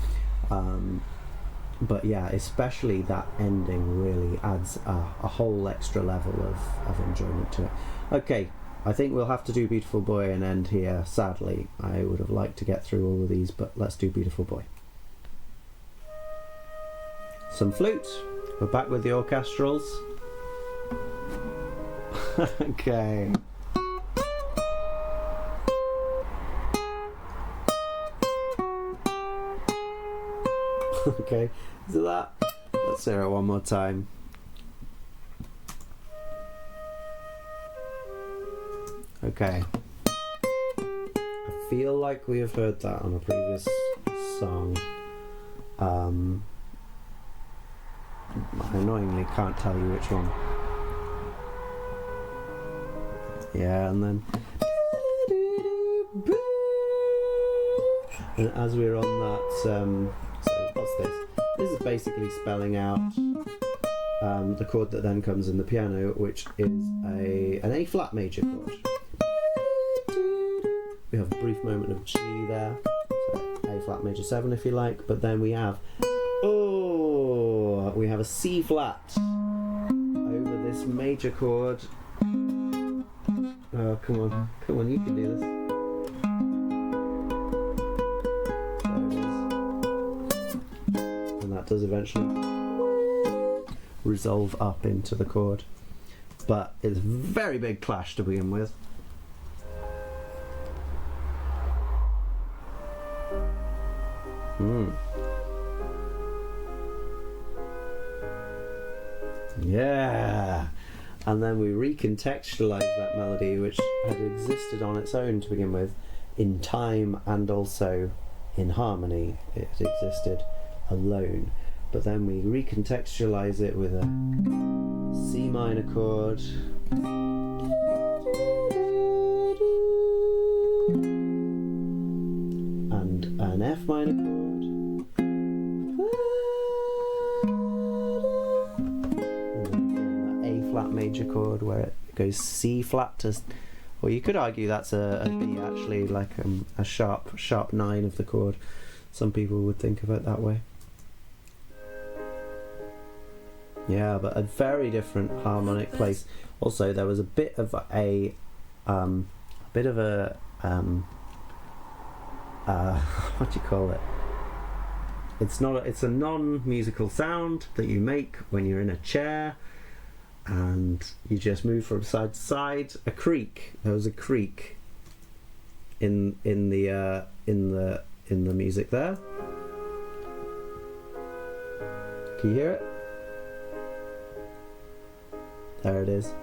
But yeah, especially that ending really adds a whole extra level of enjoyment to it. Okay, I think we'll have to do Beautiful Boy and end here, sadly. I would have liked to get through all of these, but let's do Beautiful Boy. Some flute. We're back with the orchestrals. Okay. Okay, so that. Let's hear it one more time. Okay. I feel like we have heard that on a previous song. I annoyingly can't tell you which one. Yeah, and then and as we're on that, so what's this? This is basically spelling out the chord that then comes in the piano, which is an A flat major chord. We have a brief moment of G there, so A flat major 7 if you like, but then we have but we have a C flat over this major chord. Oh, come on, you can do this. There it is. And that does eventually resolve up into the chord. But it's a very big clash to begin with. Yeah, and then we recontextualize that melody, which had existed on its own to begin with, in time and also in harmony. It existed alone, but then we recontextualize it with a C minor chord, and an F minor chord. Major chord where it goes C flat to, well, you could argue that's a B actually, like a sharp 9 of the chord. Some people would think of it that way. Yeah, but a very different harmonic place. Also, there was a bit of a what do you call it? It's a non-musical sound that you make when you're in a chair and you just move from side to side. A creak. There was a creak in the music there. Can you hear it? There it is.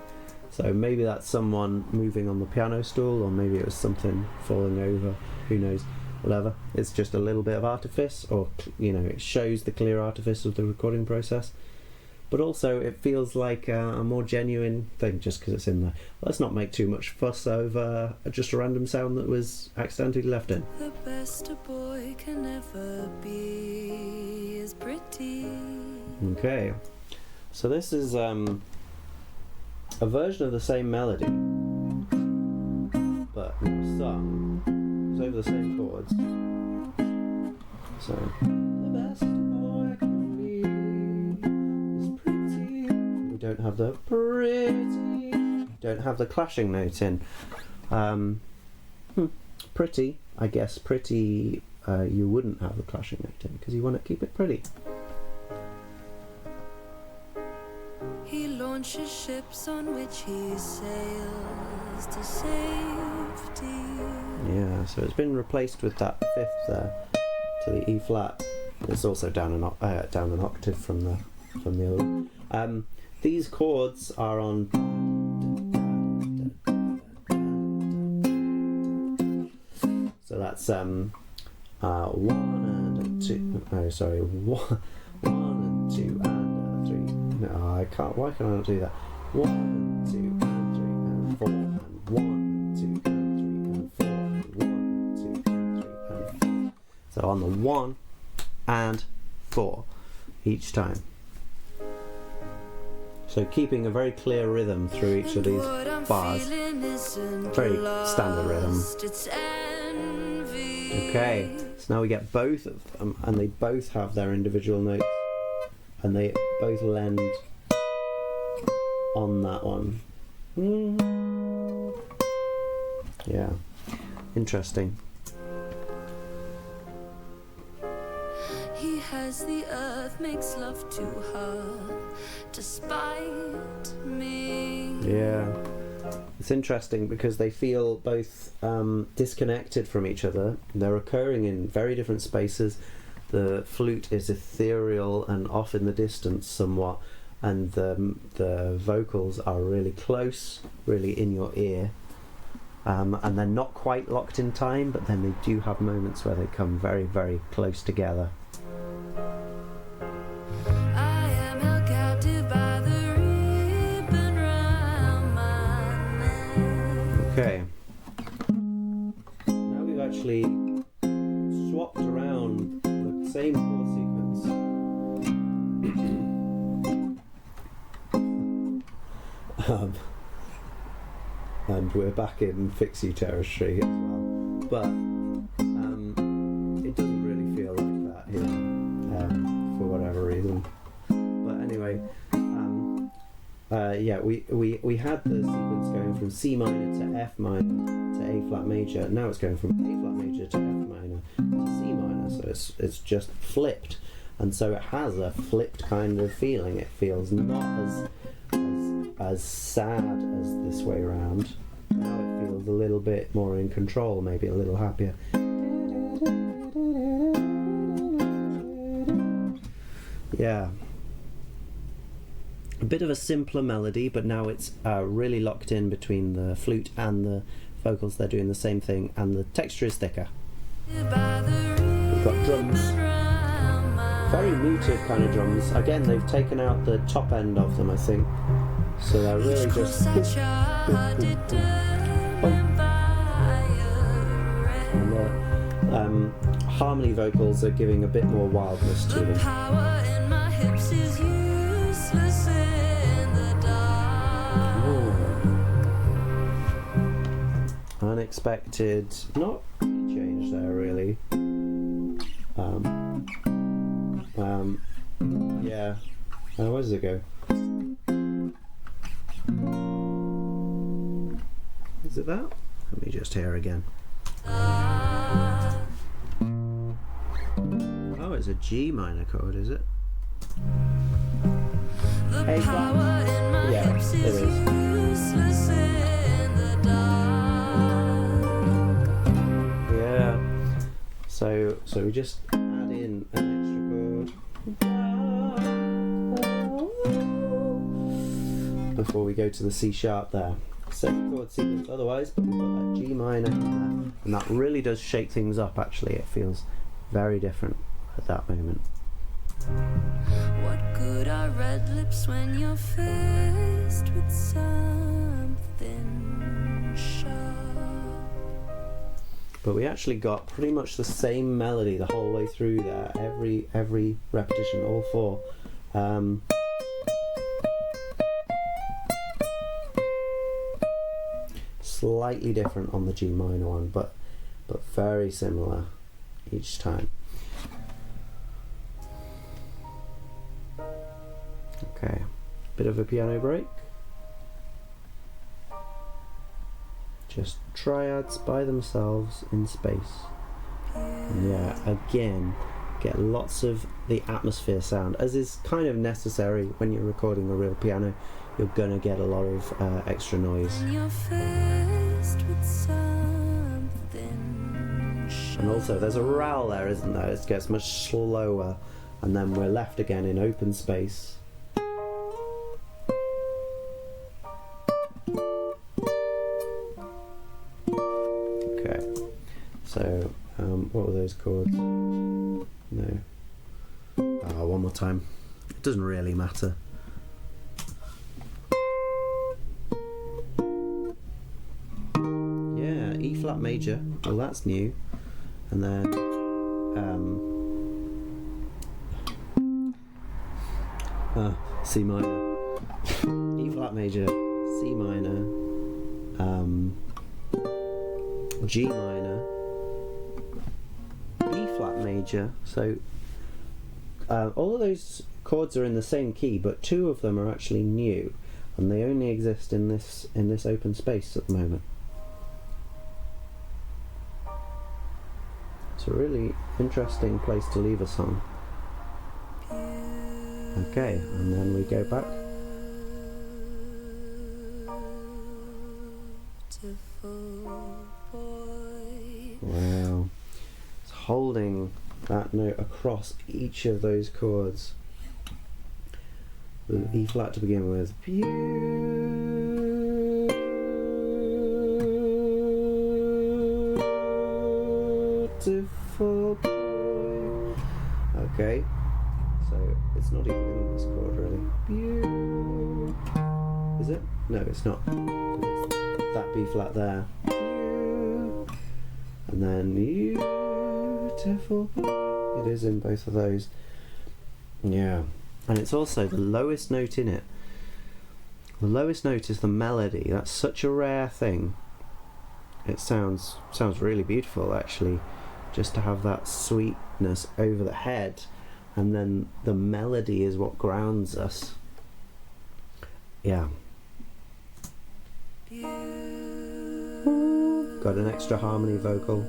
So maybe that's someone moving on the piano stool, or maybe it was something falling over. Who knows? Whatever. It's just a little bit of artifice, or it shows the clear artifice of the recording process. But also it feels like a more genuine thing just because it's in there. Let's not make too much fuss over just a random sound that was accidentally left in. The best a boy can ever be is pretty. Okay, so this is a version of the same melody, but sung. It's over the same chords. So the best a boy can be. Don't have the pretty, don't have the clashing note in. Pretty, I guess pretty, you wouldn't have the clashing note in because you want to keep it pretty. He launches ships on which he sails to safety. Yeah, so it's been replaced with that fifth there to the E flat. It's also down an octave from the other one. These chords are on. So that's 1 and 2. Oh, sorry, 1 and 2 and 3. No, I can't. Why can I not do that? 1 and 2 and 3 and 4 and 1 and 2 and 3 and 4 and 1 and 2 and 3 and 4. So on the 1 and 4 each time. So keeping a very clear rhythm through each of these bars. Very standard rhythm. Okay, so now we get both of them, and they both have their individual notes, and they both lend on that one. Yeah, interesting. He has the earth, makes love to her, despite me. Yeah, it's interesting because they feel both disconnected from each other. They're occurring in very different spaces. The flute is ethereal and off in the distance somewhat, and the vocals are really close, really in your ear. And they're not quite locked in time, but then they do have moments where they come very, very close together. Okay, now we've actually swapped around the same chord sequence, and we're back in fixie territory as well, but it doesn't really feel like that here, for whatever reason. yeah, we had the sequence going from C minor to F minor to A flat major. Now it's going from A flat major to F minor to C minor. So it's just flipped, and so it has a flipped kind of feeling. It feels not as sad as this way around. Now it feels a little bit more in control, maybe a little happier. Yeah. A bit of a simpler melody, but now it's really locked in between the flute and the vocals. They're doing the same thing, and the texture is thicker. We've got drums, very muted kind of drums. Again, they've taken out the top end of them, I think. So they're really just... And the harmony vocals are giving a bit more wildness to them. Unexpected, not change there really. Yeah. Where does it go? Is it that? Let me just hear again. Oh, it's a G minor chord, is it? A flat? Yeah, it is. Yeah. So we just add in an extra chord before we go to the C sharp there. Same chord sequence otherwise, but we've got that G minor in there, and that really does shake things up. Actually, it feels very different at that moment. What good are red lips when you're faced with something sharp? But we actually got pretty much the same melody the whole way through there. Every repetition, all four. Slightly different on the G minor one, but very similar each time. Okay, bit of a piano break. Just triads by themselves in space. And yeah, again, get lots of the atmosphere sound, as is kind of necessary when you're recording a real piano. You're gonna get a lot of extra noise. And also there's a rowl there, isn't there? It gets much slower, and then we're left again in open space. Okay, so what were those chords? No. One more time. It doesn't really matter. E flat major, well that's new, and then C minor, E flat major, C minor, G minor, B flat major. So all of those chords are in the same key, but two of them are actually new, and they only exist in this open space at the moment. It's a really interesting place to leave a song. Okay, and then we go back. Wow. It's holding that note across each of those chords. With E flat to begin with. Beautiful boy. Okay, so it's not even in this chord really. Is it? No, it's not. It's that B flat there. And then beautiful boy. It is in both of those. Yeah. And it's also the lowest note in it. The lowest note is the melody. That's such a rare thing. It sounds really beautiful actually, just to have that sweetness over the head, and then the melody is what grounds us. Yeah, Got an extra harmony vocal,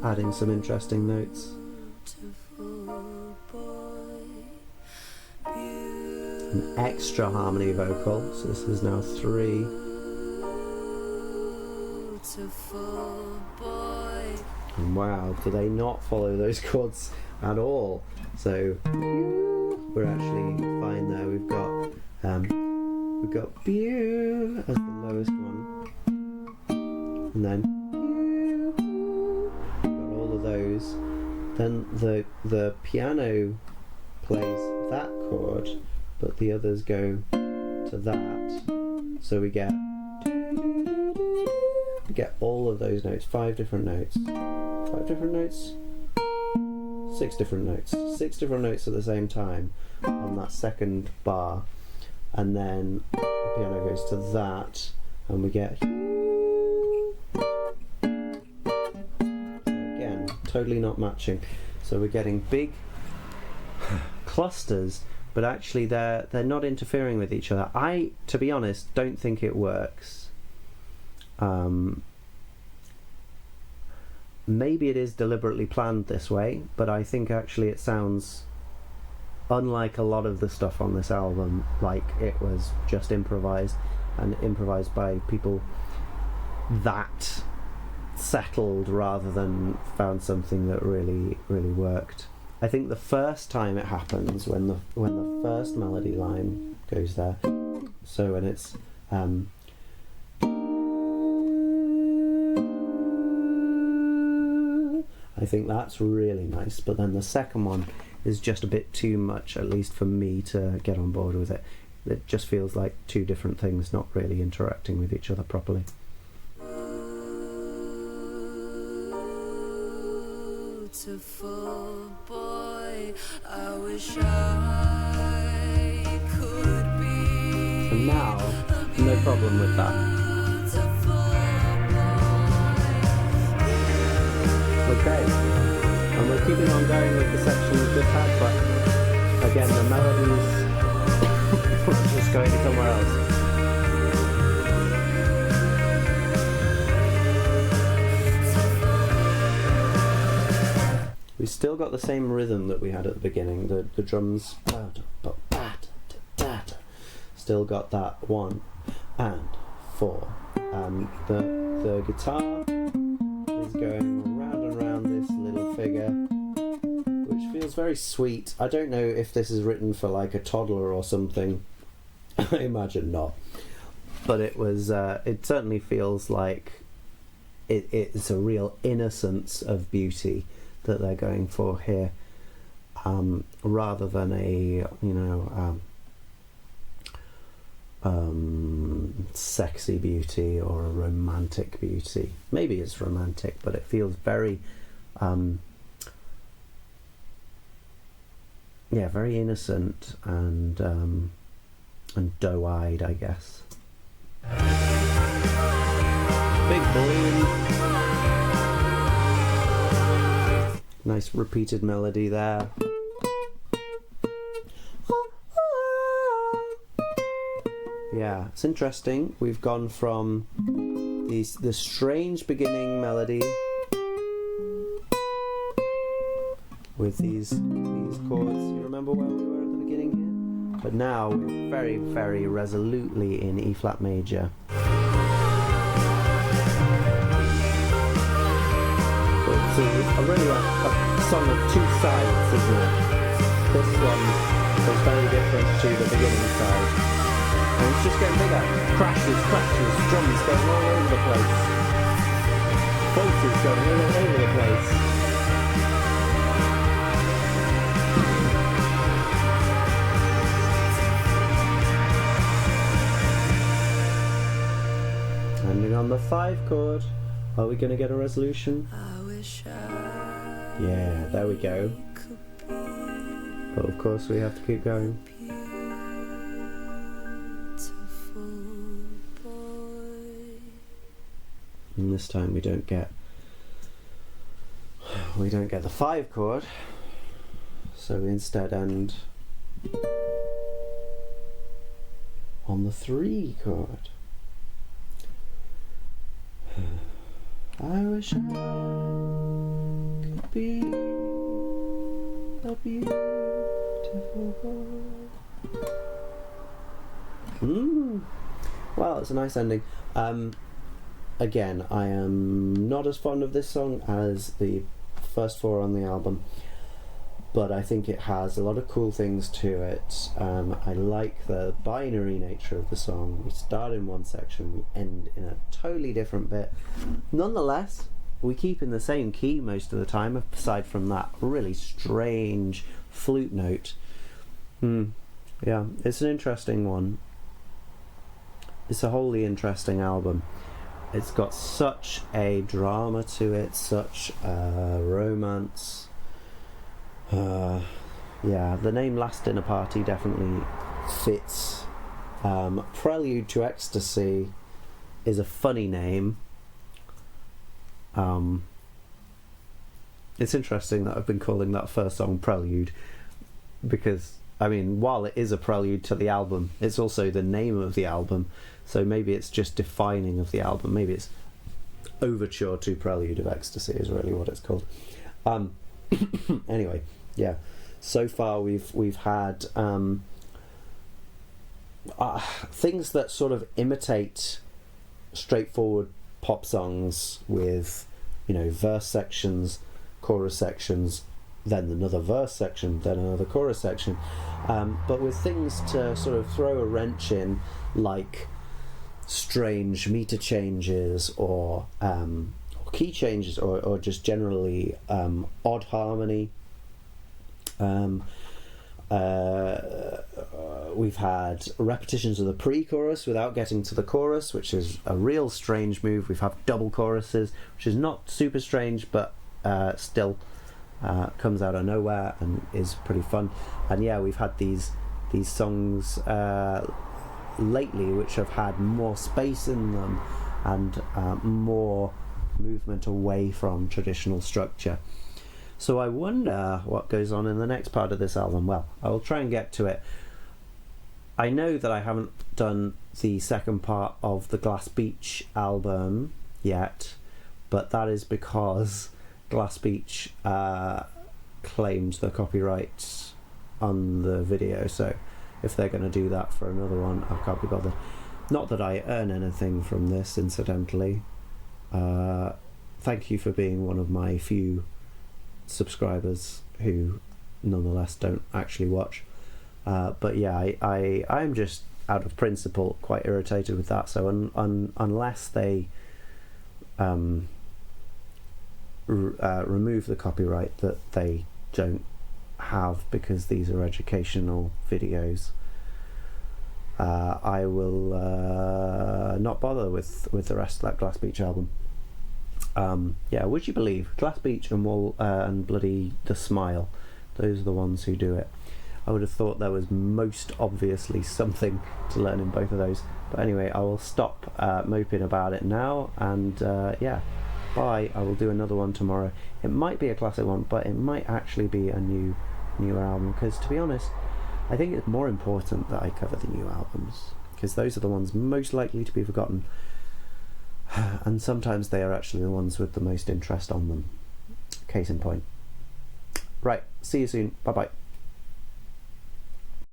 adding some interesting notes. An extra harmony vocal, so this is now 3. And wow, do they not follow those chords at all? So we're actually fine there. We've got beau as the lowest one, and then got all of those. Then the piano plays that chord, but the others go to that. So we get all of those notes, 5 different notes. 5 different notes? 6 different notes. 6 different notes at the same time on that second bar. And then the piano goes to that, and we get... Again, totally not matching. So we're getting big clusters, but actually they're not interfering with each other. I, to be honest, don't think it works. Maybe it is deliberately planned this way, but I think actually it sounds, unlike a lot of the stuff on this album, like it was just improvised, and improvised by people that settled rather than found something that really worked. I think the first time it happens, when the first melody line goes there, so when it's I think that's really nice, but then the second one is just a bit too much, at least for me, to get on board with it. It just feels like 2 different things not really interacting with each other properly. Beautiful boy, I wish I could be. And now, no problem with that. Okay, and we're keeping on going with the section we've just had, but again the melodies are just going somewhere else. We still got the same rhythm that we had at the beginning. The drums still got that 1 and 4. The guitar is going round and round this little figure, which feels very sweet. I don't know if this is written for like a toddler or something. I imagine not, but it was. It certainly feels like it's a real innocence of beauty that they're going for here, rather than a sexy beauty or a romantic beauty. Maybe it's romantic, but it feels very very innocent and doe-eyed, I guess. Big balloon, nice repeated melody there. Yeah, it's interesting. We've gone from the strange beginning melody with these chords. You remember where we were at the beginning here? But now we're very, very resolutely in E flat major. It's really a song of 2 sides, isn't it? This one is very different to the beginning side. And it's just getting bigger. Crashes, drums going all over the place. Voices going all over the place. Landing on the 5 chord. Are we going to get a resolution? Yeah, there we go. But of course we have to keep going. And this time we don't get the 5 chord, so we instead end on the 3 chord. I wish I could be a beautiful boy. Well, it's a nice ending. Again, I am not as fond of this song as the first four on the album, but I think it has a lot of cool things to it. I like the binary nature of the song. We start in one section, we end in a totally different bit. Nonetheless, we keep in the same key most of the time, aside from that really strange flute note. Yeah, it's an interesting one. It's a wholly interesting album. It's got such a drama to it, such a romance. Yeah, the name Last Dinner Party definitely fits. Prelude to Ecstasy is a funny name. It's interesting that I've been calling that first song Prelude, because, I mean, while it is a prelude to the album, it's also the name of the album, so maybe it's just defining of the album. Maybe it's Overture to Prelude of Ecstasy is really what it's called. Anyway, yeah, so far we've had things that sort of imitate straightforward pop songs with, you know, verse sections, chorus sections, then another verse section, then another chorus section, but with things to sort of throw a wrench in, like strange meter changes or key changes, or just generally odd harmony. We've had repetitions of the pre-chorus without getting to the chorus, which is a real strange move. We've had double choruses, which is not super strange, but still comes out of nowhere and is pretty fun. And yeah, we've had these songs lately which have had more space in them and more movement away from traditional structure. So I wonder what goes on in the next part of this album. Well, I will try and get to it. I know that I haven't done the second part of the Glass Beach album yet, but that is because Glass Beach claimed the copyrights on the video, so if they're going to do that for another one, I can't be bothered. Not that I earn anything from this, incidentally. Thank you for being one of my few subscribers who nonetheless don't actually watch. But yeah, I'm just out of principle quite irritated with that. So unless they remove the copyright that they don't have, because these are educational videos, I will not bother with the rest of that Glass Beach album. Yeah, would you believe Glass Beach and bloody The Smile, those are the ones who do it. I would have thought there was most obviously something to learn in both of those, but anyway, I will stop moping about it now, and yeah, bye. I will do another one tomorrow. It might be a classic one, but it might actually be a newer album, because to be honest, I think it's more important that I cover the new albums, because those are the ones most likely to be forgotten. And sometimes they are actually the ones with the most interest on them. Case in point. Right, see you soon. Bye bye.